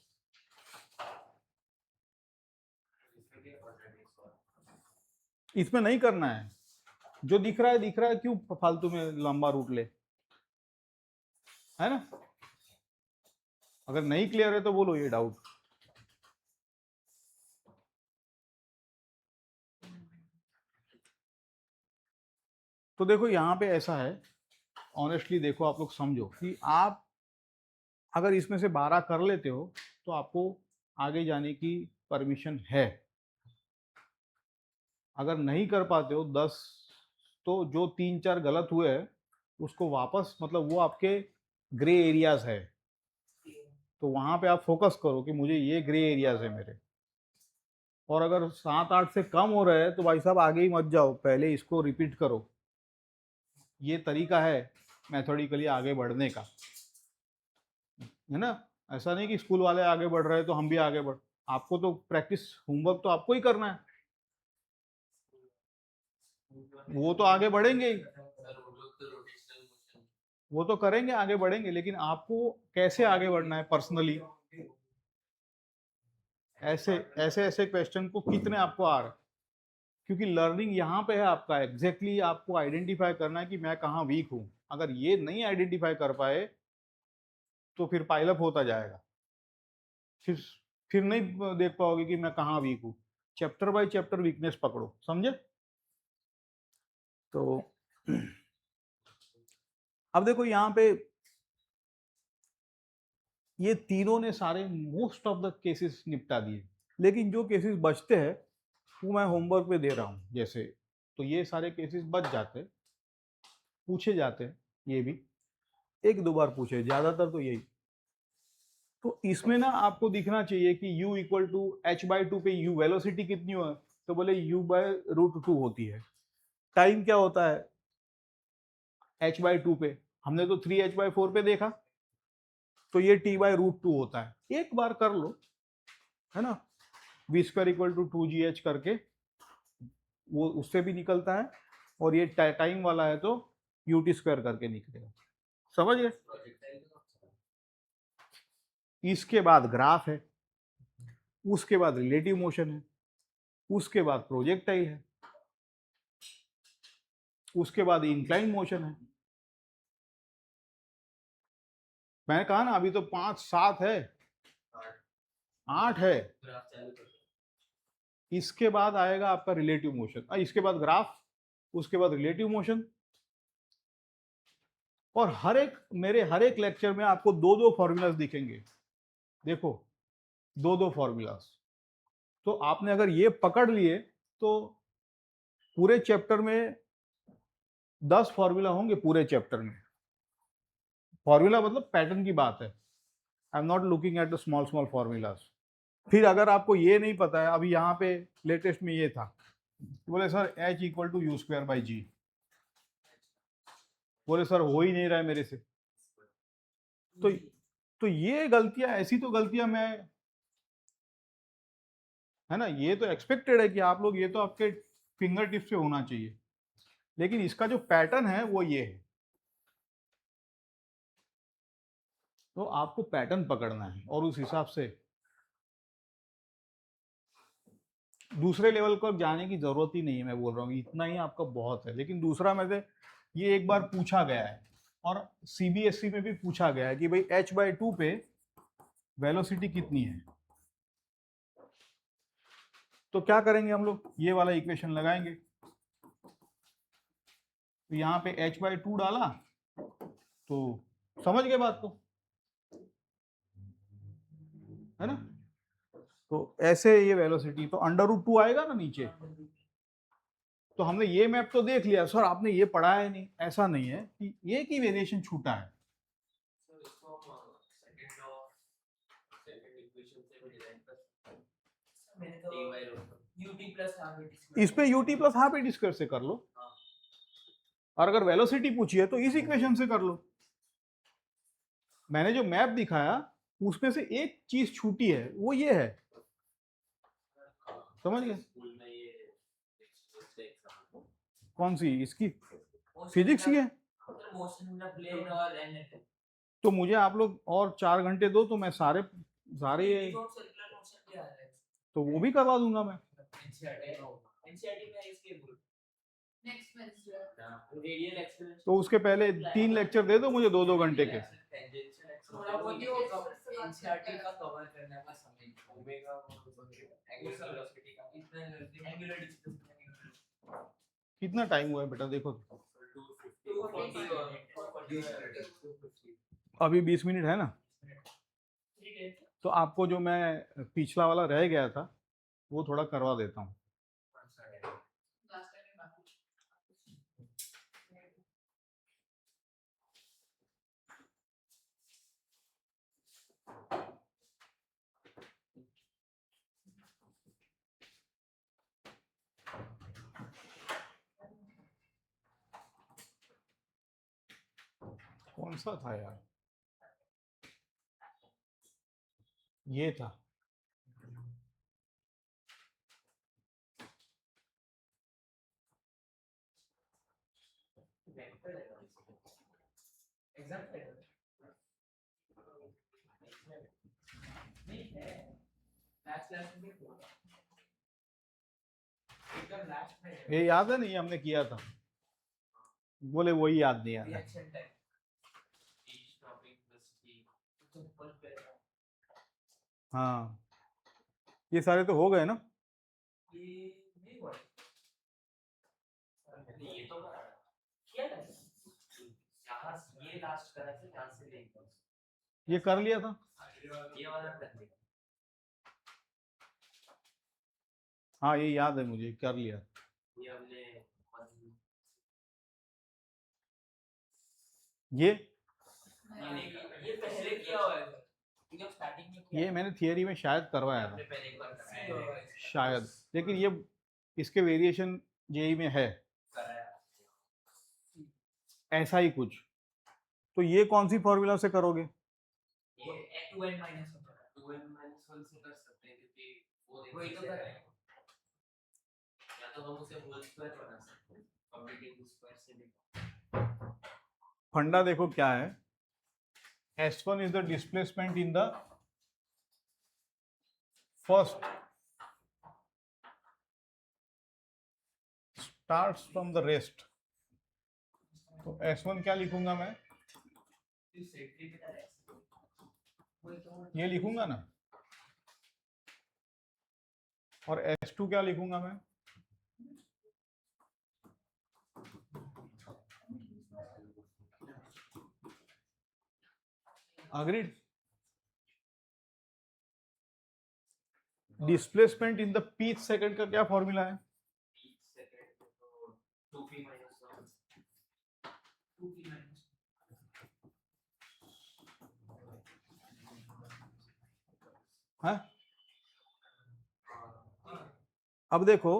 इसमें नहीं करना है, जो दिख रहा है दिख रहा है, क्यों फालतू में लंबा रूट ले, है ना। अगर नहीं क्लियर है तो बोलो ये डाउट। तो देखो यहाँ पे ऐसा है, ऑनेस्टली देखो, आप लोग समझो कि आप अगर इसमें से 12 कर लेते हो तो आपको आगे जाने की परमिशन है। अगर नहीं कर पाते हो 10, तो जो 3-4 गलत हुए हैं उसको वापस, मतलब वो आपके ग्रे एरियाज है, तो वहां पे आप फोकस करो कि मुझे ये ग्रे एरियाज है मेरे। और अगर 7-8 से कम हो रहे हैं तो भाई साहब आगे ही मत जाओ, पहले इसको रिपीट करो। ये तरीका है मैथोडिकली आगे बढ़ने का, है ना। ऐसा नहीं कि स्कूल वाले आगे बढ़ रहे हैं तो हम भी आगे बढ़, आपको तो प्रैक्टिस, होमवर्क तो आपको ही करना है, वो तो आगे बढ़ेंगे ही, सर वो लोग तो रोटेशनल मोशन वो तो करेंगे, आगे बढ़ेंगे, लेकिन आपको कैसे आगे बढ़ना है पर्सनली। ऐसे ऐसे ऐसे क्वेश्चन को कितने आपको आ रहा है, क्योंकि लर्निंग यहाँ पे है आपका, एग्जैक्टली आपको आइडेंटिफाई करना है कि मैं कहाँ वीक हूँ। अगर ये नहीं आइडेंटिफाई कर पाए तो फिर पाइलअप होता जाएगा, फिर फिर नहीं देख पाओगे कि मैं कहाँ वीक हूँ। चैप्टर बाय चैप्टर वीकनेस पकड़ो, समझे। तो अब देखो यहाँ पे ये तीनों ने सारे मोस्ट ऑफ द केसेस निपटा दिए, लेकिन जो केसेस बचते हैं वो मैं होमवर्क पे दे रहा हूँ जैसे, तो ये सारे केसेस बच जाते, पूछे जाते हैं, ये भी 1-2 बार पूछे, ज्यादातर तो यही। तो इसमें ना आपको दिखना चाहिए कि u इक्वल टू h/2 पे u वेलोसिटी कितनी हो, तो बोले u/√2 होती है। टाइम क्या होता है h/2 पे, हमने तो 3h/4 पे देखा, तो ये t/√2 होता है। एक बार कर लो, है ना, v² इक्वल टू 2gh करके, वो उससे भी निकलता है, और ये टाइम वाला है तो ut² करके निकलेगा, समझ गए। प्रोजेक्टाइल इसके बाद ग्राफ है, उसके बाद रिलेटिव मोशन है, उसके बाद प्रोजेक्टाइल है, उसके बाद इंक्लाइन मोशन है। मैंने कहा ना अभी तो 5-7 है, 8 है। ग्राफ चालू कर इसके बाद आएगा आपका रिलेटिव मोशन, इसके बाद ग्राफ, उसके बाद रिलेटिव मोशन। और हर एक लेक्चर में आपको 2-2 फॉर्मूलाज दिखेंगे, देखो 2-2 फॉर्मूलाज। तो आपने अगर ये पकड़ लिए तो पूरे चैप्टर में 10 फॉर्मूला होंगे, पूरे चैप्टर में। फॉर्मूला मतलब पैटर्न की बात है, I am not looking at the small small formulas. फिर अगर आपको ये नहीं पता है, अभी यहाँ पे लेटेस्ट में ये था, बोले sir h equal to u²/g, बोले सर हो ही नहीं रहा है मेरे से। तो ये गलतियां, ऐसी तो गलतियां मैं, है ना, ये तो एक्सपेक्टेड है कि आप लोग, ये तो आपके फिंगर टिप्स पे होना चाहिए, लेकिन इसका जो पैटर्न है वो ये है। तो आपको पैटर्न पकड़ना है और उस हिसाब से दूसरे लेवल पर जाने की जरूरत ही नहीं है। मैं बोल रहा हूँ इतना ही आपका बहुत है। लेकिन दूसरा में से ये एक बार पूछा गया है और सीबीएसई में भी पूछा गया है कि भाई h/2 पे वेलोसिटी कितनी है। तो क्या करेंगे हम लोग, ये वाला इक्वेशन लगाएंगे। तो यहाँ पे h/2 डाला तो समझ गए बात को, है ना। तो ऐसे ये वेलोसिटी तो √2 आएगा ना नीचे। तो हमने ये मैप तो देख लिया सर, आपने ये पढ़ा है नहीं, ऐसा नहीं है कि ये की वेरिएशन छूटा है। सर इसको हम सेकंड इक्वेशन से भी डिराइव कर सकते हैं। मैंने dy तो over ut plus half at square इस पे ut plus half a t square से कर लो, और अगर वेलोसिटी पूछी है तो इस इक्वेशन से कर लो। मैंने जो मैप दिखाया उसमें से एक चीज छूटी है, वो ये है, समझ गए। स्कूल में ये एग्जाम कौन सी इसकी फिजिक्स की है। मोशन इन द प्लेन और एनालिटिक तो मुझे आप लोग और 4 घंटे दो तो मैं सारे सर्कुलर मोशन भी आ रहा है। तो वो भी करवा दूंगा मैं। एनसीईआरटी में इसके नेक्स्ट वेंसडे रेडियल एक्सेलरेशन तो उसके पहले 3 लेक्चर दे दो मुझे 2-2 घंटे के। थोड़ा बहुत ही वो एनसीईआरटी का कवर करने का समय ओमेगा एंगुलर वेलोसिटी का इतना एंगुलर डिस्टेंस कितना टाइम हुआ है बेटा देखो, 250 अभी 20 मिनट है ना। तो आपको जो मैं पिछला वाला रह गया था वो थोड़ा करवा देता हूँ। लास्ट टाइम बाकी कौन सा था यार, ये था। एग्जैक्ट नहीं है लास्ट क्लास में एकदम लास्ट में ये याद है नहीं हमने किया था, बोले वही याद नहीं आ रहा। Reaction time each topic plus t तो फर्स्ट पे हाँ ये सारे तो हो गए ना। ये नहीं हुआ ये तो किया था यहाँ ये लास्ट करा से यहाँ से लेंगे ये कर लिया था। ये वाला कर लेंगे। हाँ ये याद है मुझे, कर लिया। ये हमने ये ये पहले किया हुआ है एकदम स्टार्टिंग में किया ये मैंने थियरी में शायद करवाया था हमने पहले एक बार किया हुआ है शायद, लेकिन ये इसके वेरिएशन जेई में है कराया ऐसा ही कुछ। तो ये कौन सी फॉर्मूला से करोगे। ये 2n minus 2n - 1 से कर सकते हैं क्योंकि वो वही तो कर रहे हैं या तो हम उसे होल स्क्वायर बना सकते हैं कंप्लीटिंग स्क्वायर से भी। फंडा देखो क्या है, S1 is the displacement in the first starts from the rest। तो S1 क्या लिखूंगा मैं, ये लिखूंगा ना, और S2 क्या लिखूंगा मैं, agreed. Displacement in the pth second का क्या फॉर्मूला है, सेकंड तो 2p - 1 2p minus है। अब देखो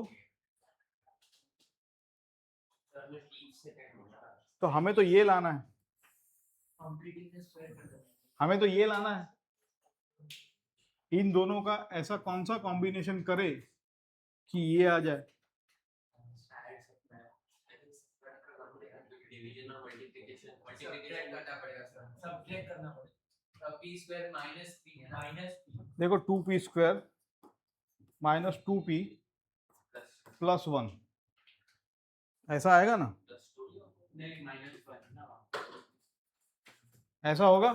तो हमें तो ये लाना है, completing the square कर दो हमें तो ये लाना है। इन दोनों का ऐसा कौन सा कॉम्बिनेशन करे कि ये आ जाए, डिवीजन और मल्टीप्लिकेशन सब्ट्रैक्ट करना पड़ेगा सर, सब्ट्रैक्ट करना पड़ेगा। p स्क्वायर माइनस p है माइनस p देखो 2p square minus 2p plus 1 ऐसा आएगा ना, प्लस 2 नहीं माइनस 1 ना। ऐसा होगा।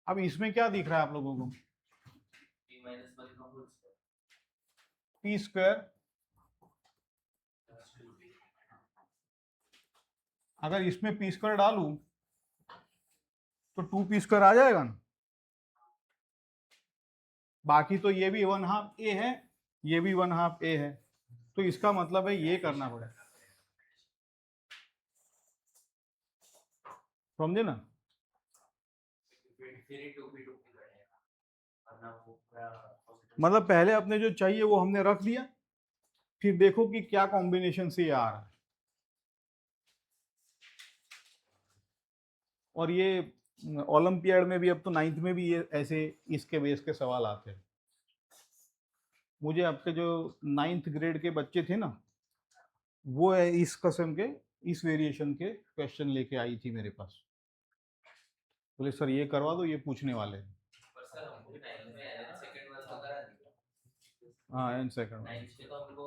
अब इसमें क्या दिख रहा है आप लोगों को, p माइनस 1 का whole square p square, plus 2p अगर इसमें p स्क्वायर डालूं तो 2p स्क्वायर आ जाएगा ना। बाकी तो ये भी 1/2 a है, ये भी 1/2 a है, तो इसका मतलब है ये करना पड़ेगा, समझे ना। फिर 2p करेगा वरना वो पूरा मतलब पहले अपने जो चाहिए वो हमने रख दिया, फिर देखो कि क्या कॉम्बिनेशन से ये आ रहा है। और ये ओलंपियाड में भी, अब तो 9th में भी ये ऐसे इसके बेस के सवाल आते हैं। मुझे आपके जो 9th ग्रेड के बच्चे थे ना, वो है इस किस्म के, इस वेरिएशन के क्वेश्चन लेके आई थी मेरे पास, बोले सर ये करवा दो, ये पूछने वाले हैं। पर सर हमको 9th में एलन सेकंड वाला तो करा दिया। हाँ एंड सेकंड 9th में तो हमको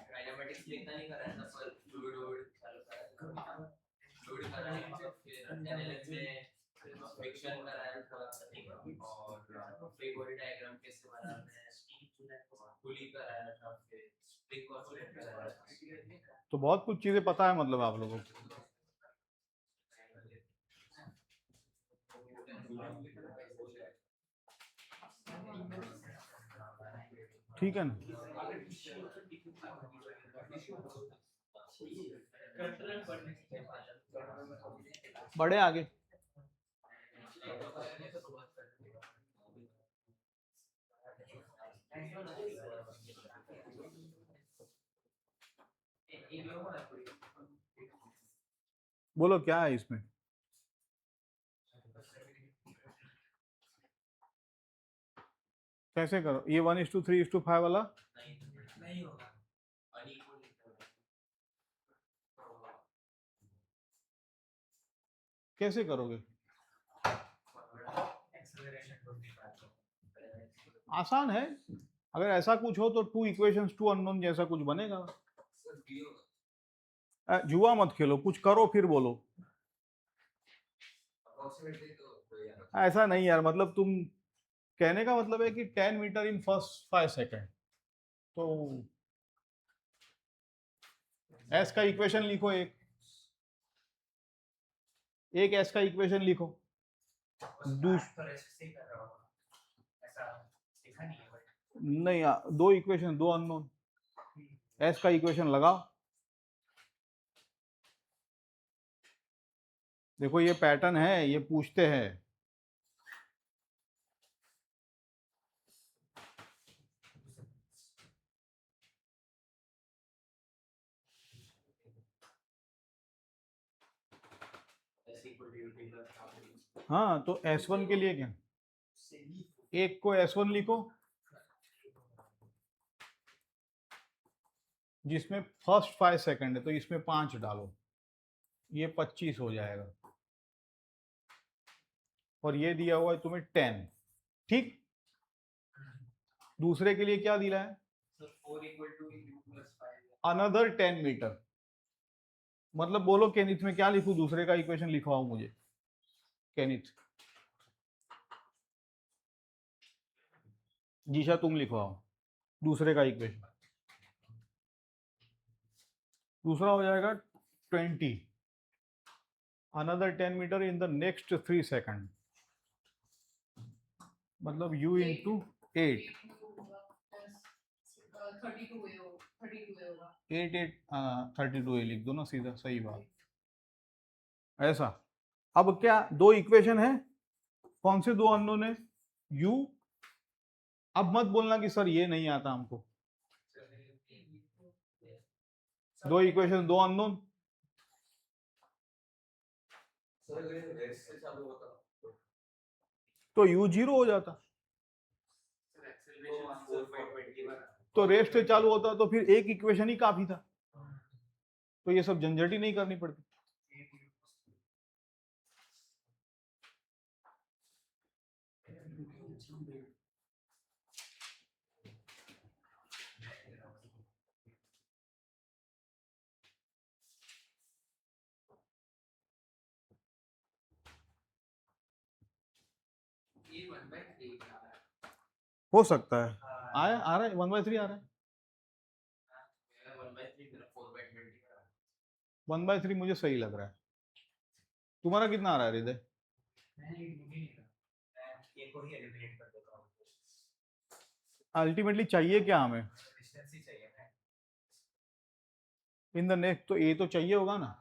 काइनेमेटिक्स लिखना नहीं कराया था, पर फ्लूइड चालू कराया था। फ्लूइड कराने के बाद फिर एनालिसिस में फ्रिक्शन कराया था और फ्री डायग्राम कैसे बनाना है, पुली कराया था, फिर स्प्रिंग ऑसिलेट कराया था। तो बहुत कुछ चीजें पता है मतलब आप लोगों को। ठीक है ना। बढ़े आगे। बोलो क्या है इसमें, कैसे करो ये 1:3:5 वाला। नहीं होगा। कैसे करोगे, आसान है। अगर ऐसा कुछ हो तो 2 इक्वेशंस 2 अननोन जैसा कुछ बनेगा। जुआ मत खेलो, कुछ करो फिर बोलो। ऐसा नहीं यार, मतलब तुम, कहने का मतलब है कि 10 मीटर इन फर्स्ट 5 सेकेंड, तो एस का इक्वेशन लिखो, एक एस का इक्वेशन लिखो। नहीं, 2 इक्वेशन 2 अननोन, एस का इक्वेशन लगाओ। देखो ये पैटर्न है, ये पूछते हैं। हाँ तो S1 के लिए क्या, एक को S1 लिखो जिसमें फर्स्ट 5 सेकंड है, तो इसमें 5 डालो, ये 25 हो जाएगा। और ये दिया हुआ है तुम्हें 10, ठीक। दूसरे के लिए क्या दिया है, अनदर 10 मीटर। मतलब बोलो केनिथ में क्या लिखूं, दूसरे का इक्वेशन लिखवाओ मुझे केनिथ। जीशा तुम लिखवाओ दूसरे का इक्वेशन। दूसरा हो जाएगा 20, another 10 metre in the next 3 second, मतलब u इंटू 8, 32 लिख दो ना सीधा, सही बात। ऐसा, अब क्या 2 इक्वेशन है, कौन से 2 अननोन है, u। अब मत बोलना कि सर ये नहीं आता हमको, 2 इक्वेशन 2 अननोन। तो u 0 हो जाता, तो रेस्ट से चालू होता तो फिर एक इक्वेशन ही काफी था। तो ये सब झंझट ही नहीं करनी पड़ती। ये 1/3 आ रहा है। हो सकता है, आया आ रहा है 1/3 आ रहा है। मेरा 1/3 मेरा 4/20 आ रहा है। 1/3 मुझे सही लग रहा है। तुम्हारा कितना आ रहा है हृदय? मैंने एक भी नहीं करा, मैं एक को ही एलिमिनेट कर देता हूँ। अल्टीमेटली चाहिए क्या हमें डिस्टेंस ही चाहिए ना। इन द नेक्स्ट, तो ए तो चाहिए होगा ना।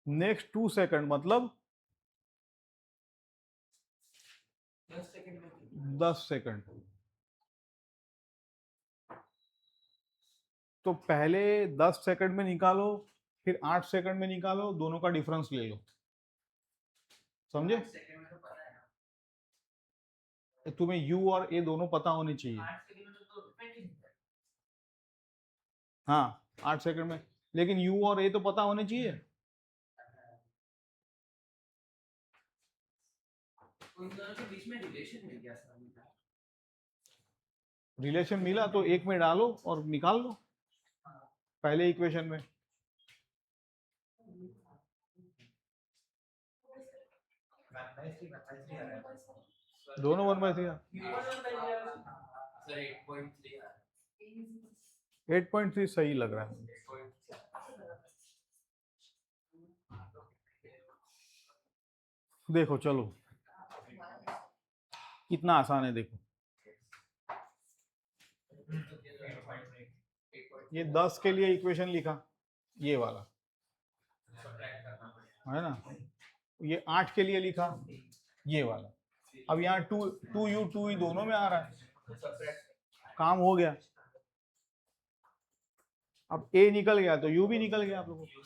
नेक्स्ट 2 सेकंड मतलब 10 सेकंड में 10 सेकंड। तो पहले 10 सेकंड में निकालो, फिर 8 सेकंड में निकालो, दोनों का डिफरेंस ले लो। समझे? 8 सेकंड में तो पता है ना। तुम्हें यू और ए दोनों पता होने चाहिए। 8 सेकंड में तो 20 है। हाँ 8 सेकंड में, लेकिन यू और ए तो पता होने चाहिए। उन दोनों के बीच में रिलेशन मिल गया सर। रिलेशन मिला तो एक में डालो और निकाल लो पहले इक्वेशन में। दोनों 1/3 सर 8.3 आ रहा है। 8.3 सही लग रहा है। देखो चलो कितना आसान है, देखो ये 10 के लिए इक्वेशन लिखा, ये वाला है ना। ये 8 के लिए लिखा, ये वाला। अब यहाँ 2u 2e दोनों में आ रहा है, काम हो गया। अब a निकल गया तो u भी निकल गया आप लोगों को।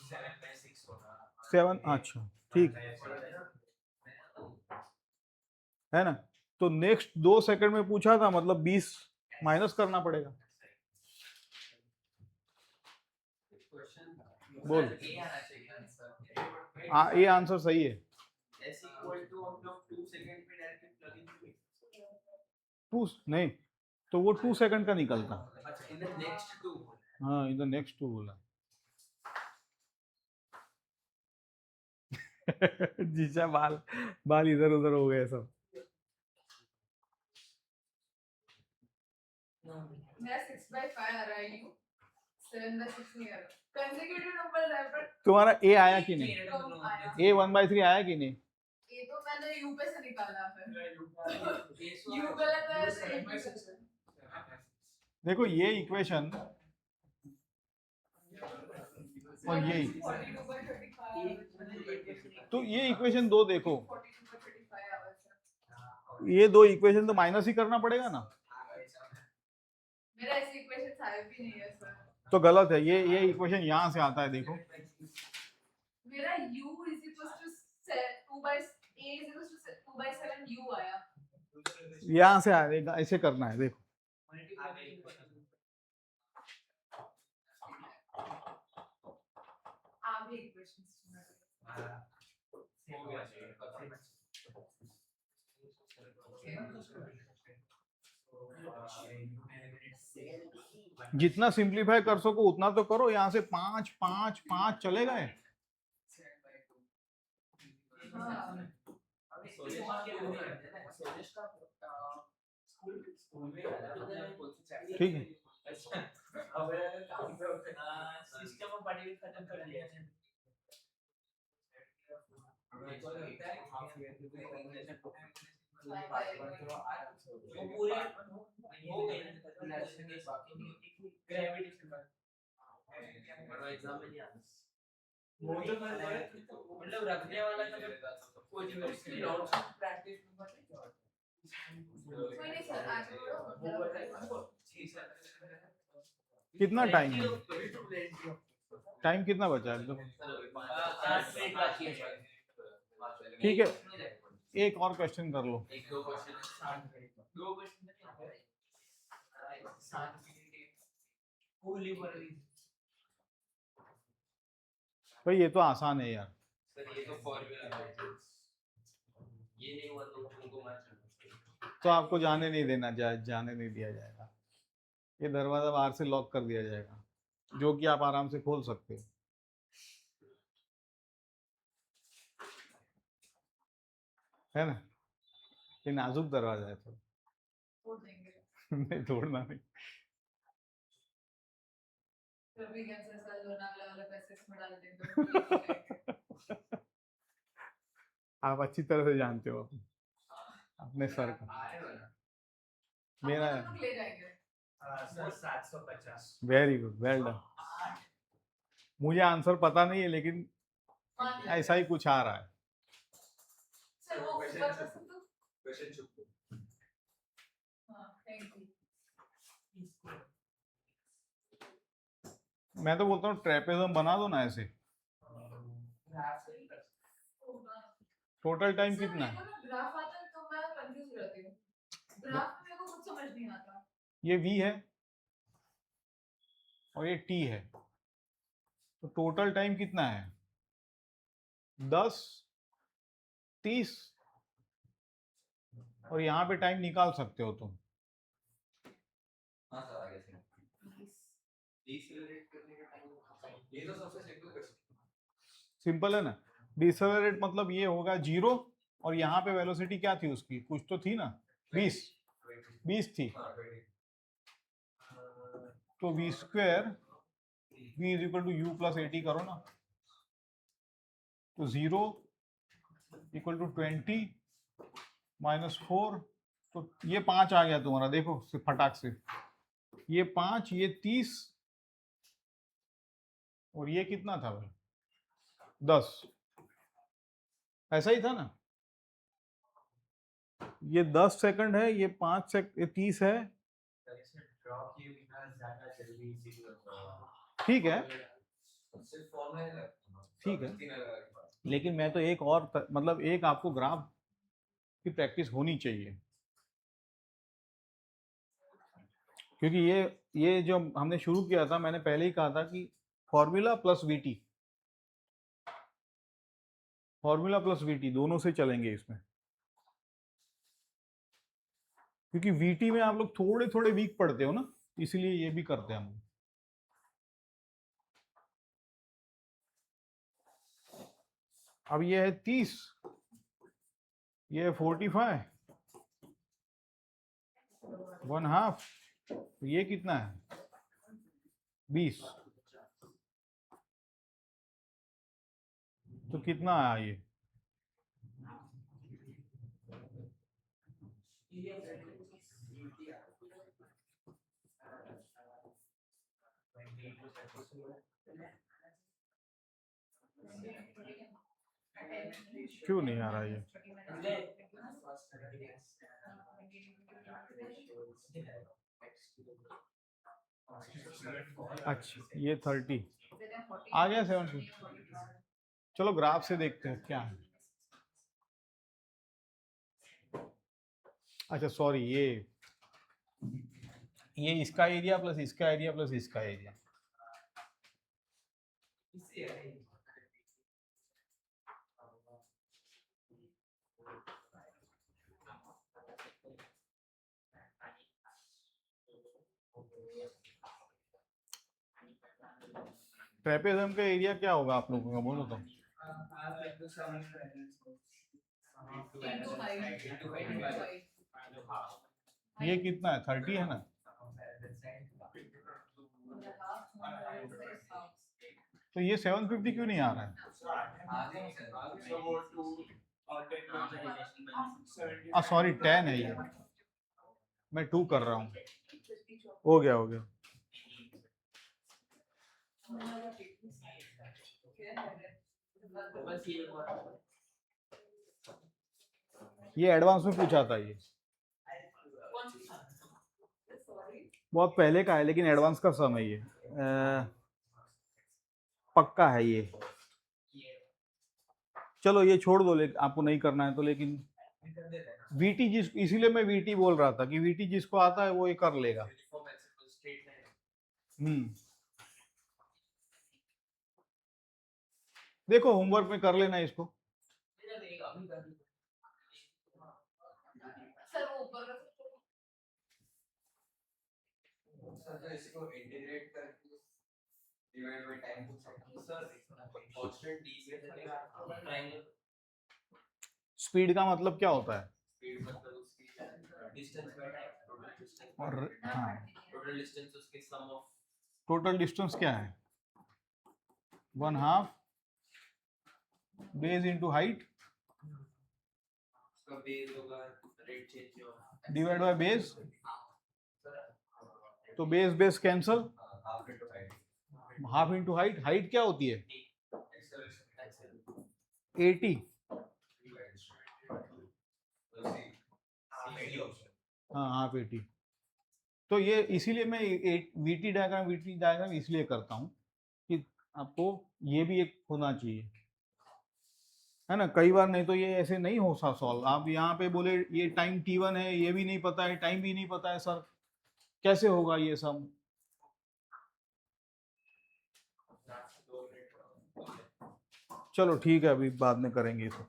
7, अच्छा ठीक है ना। तो नेक्स्ट 2 सेकंड में पूछा था, मतलब 20 माइनस करना पड़ेगा। बोल। ए आना चाहिए आंसर। ये आंसर सही है। S इक्वल टू हम लोग 2 सेकंड में डायरेक्टली प्लग इन करेंगे। 2 नहीं, तो वो 2 सेकंड का निकलता। अच्छा इन द नेक्स्ट 2। हाँ इन द नेक्स्ट 2 बोला। जीजा बाल बाल इधर उधर हो गए सब। मेरा 6/5 आ रहा है, यू 7/6 नहीं आ रहा। कंसेक्यूटिव नंबर है पर तुम्हारा ए आया कि नहीं? कम आया। ए 1/3 आया कि नहीं? ये तो मैंने यू पे से निकाला फिर। यू गलत आया तो ए पे से। देखो ये इक्वेशन और यही, 42/35 तो ये इक्वेशन दो देखो, 42/35 आवाज है। ये दो इक्वेशन तो माइनस ही करना पड़ेगा ना। मेरा ऐसी इक्वेशन आया भी नहीं है सर। तो गलत है, ये इक्वेशन यहाँ से आता है देखो। मेरा u is equals to 2/a is equals to 2/7 u आया। यहाँ से आएगा, ऐसे करना है देखो। आगे इक्वेशंस जितना सिंप्लीफाई कर सको उतना तो करो। यहाँ से 5 5 5 चले गए। ठीक है, सिस्टम ऑफ पार्टिकल खत्म कर दिया है। वो पूरे हो गए ना ग्रेविटेशन का बड़ा एग्जाम में नहीं आता। वो तो मतलब रखने वाला का कोई भी नोट्स प्रैक्टिस में कोई नहीं सर आगे बढ़ो। कितना टाइम है? टाइम कितना बचा है? ठीक है, एक और क्वेश्चन कर लो। एक दो क्वेश्चन भाई ये तो आसान है यार। सर ये तो फॉर्मूला है, ये नहीं हुआ तो तुमको मत करना। तो आपको जाने नहीं देना, जाने नहीं दिया जाएगा। ये दरवाजा बाहर से लॉक कर दिया जाएगा, जो कि आप आराम से खोल सकते हो। है ना, ये नाजुक दरवाजा है तो तोड़ देंगे। नहीं तोड़ना नहीं। फिर भी कैंसर सेल लोनावला वाला पैसे इसमें डाल देंगे तो ठीक हो जाएंगे। आप अच्छी तरह से जानते हो अपने सर को। मेरा हम लोग ले जाएंगे। Sir 750। Very good, well done. मुझे आंसर पता नहीं है, लेकिन मान लेंगे। ऐसा ही कुछ आ रहा है। सर वो ऊपर का सब तो क्वेश्चन चुप हाँ थैंक यू। मैं तो बोलता हूँ ट्रेपेजम बना दो ना ऐसे। टोटल टाइम कितना है? ग्राफ आता है तो मैं कंफ्यूज हो जाती हूँ। ग्राफ में मेरे को कुछ समझ नहीं आता। ये v है और ये t है, तो टोटल टाइम कितना है? 10, 30, और यहाँ पे टाइम निकाल सकते हो तुम। हाँ सर आगे से डिसेलरेट करने का टाइम, ये तो सबसे सिंपल क्वेश्चन। सिंपल है ना। डिसेलरेट मतलब ये होगा 0, और यहाँ पे वेलोसिटी क्या थी उसकी, कुछ तो थी ना, 20 थी। हाँ 20 तो v square v is equal to u plus 80 करो ना, तो 0 इक्वल टू 20 माइनस 4, तो ये 5 आ गया तुम्हारा। देखो फटाक से, ये 5, ये 30, और ये कितना था भाई? 10। ऐसा ही था ना, ये 10 सेकंड है, ये 5 सेकंड, ये 30 है। ड्रॉप किए बिना ज्यादा जल्दी इजीली होता है। ठीक है, सिर्फ फॉर्मूला है। ठीक है। तीन अलग-अलग। लेकिन मैं तो एक और मतलब एक आपको ग्राफ की प्रैक्टिस होनी चाहिए, क्योंकि ये जो हमने शुरू किया था, मैंने पहले ही कहा था कि formula plus VT, formula plus VT दोनों से चलेंगे इसमें, क्योंकि वीटी में आप लोग थोड़े थोड़े वीक पढ़ते हो ना, इसलिए ये भी करते हैं हम। अब ये है 30, ये है 45, 1/2, ये कितना है? 20। तो कितना आया ये? क्यों नहीं आ रहा ये? अच्छा, ये 30 आ गया, 750। चलो ग्राफ से देखते हैं क्या है। अच्छा सॉरी, ये इसका एरिया प्लस इसका एरिया प्लस इसका एरिया। ट्रेपेजम का एरिया क्या होगा आप लोगों का, बोलो तो। ये कितना है? 30 है ना, तो ये 750 क्यों नहीं आ रहा है? सॉरी 10 है ये, मैं 2 कर रहा हूँ। हो गया हो गया। ये एडवांस में पूछा था, ये बहुत पहले का है, लेकिन एडवांस का सम है ये, पक्का है ये। चलो ये छोड़ दो, लेकिन आपको नहीं करना है तो। लेकिन वीटी इसीलिए मैं वीटी बोल रहा था कि वीटी जिसको आता है वो ये कर लेगा। देखो होमवर्क में कर लेना इसको। अभी कर लो। सर वो ऊपर रख सकते हो। सर तो इसको इंटीग्रेट करके डिवाइड बाय टाइम पूछ सकते हैं सर कांस्टेंट डी से ट्रायंगल स्पीड का मतलब क्या होता है? स्पीड मतलब उसकी distance by time, total distance और हाँ, टोटल डिस्टेंस उसके सम ऑफ टोटल डिस्टेंस क्या है? 1/2 बेस इंटू हाइट उसका बेस होगा rate change of divide by base. तो base base cancel, half into height half into height. Height क्या होती है? एक्सेलरेशन 80। हाँ हाफ 80। तो ये इसीलिए मैं वीटी डायग्राम इसलिए करता हूँ कि आपको ये भी एक होना चाहिए, है ना। कई बार नहीं तो ये ऐसे नहीं हो सा सॉल्व। आप यहाँ पे बोले ये टाइम t1 है, ये भी नहीं पता है, टाइम भी नहीं पता है, सर कैसे होगा ये सब? चलो ठीक है, अभी बाद में करेंगे इसको।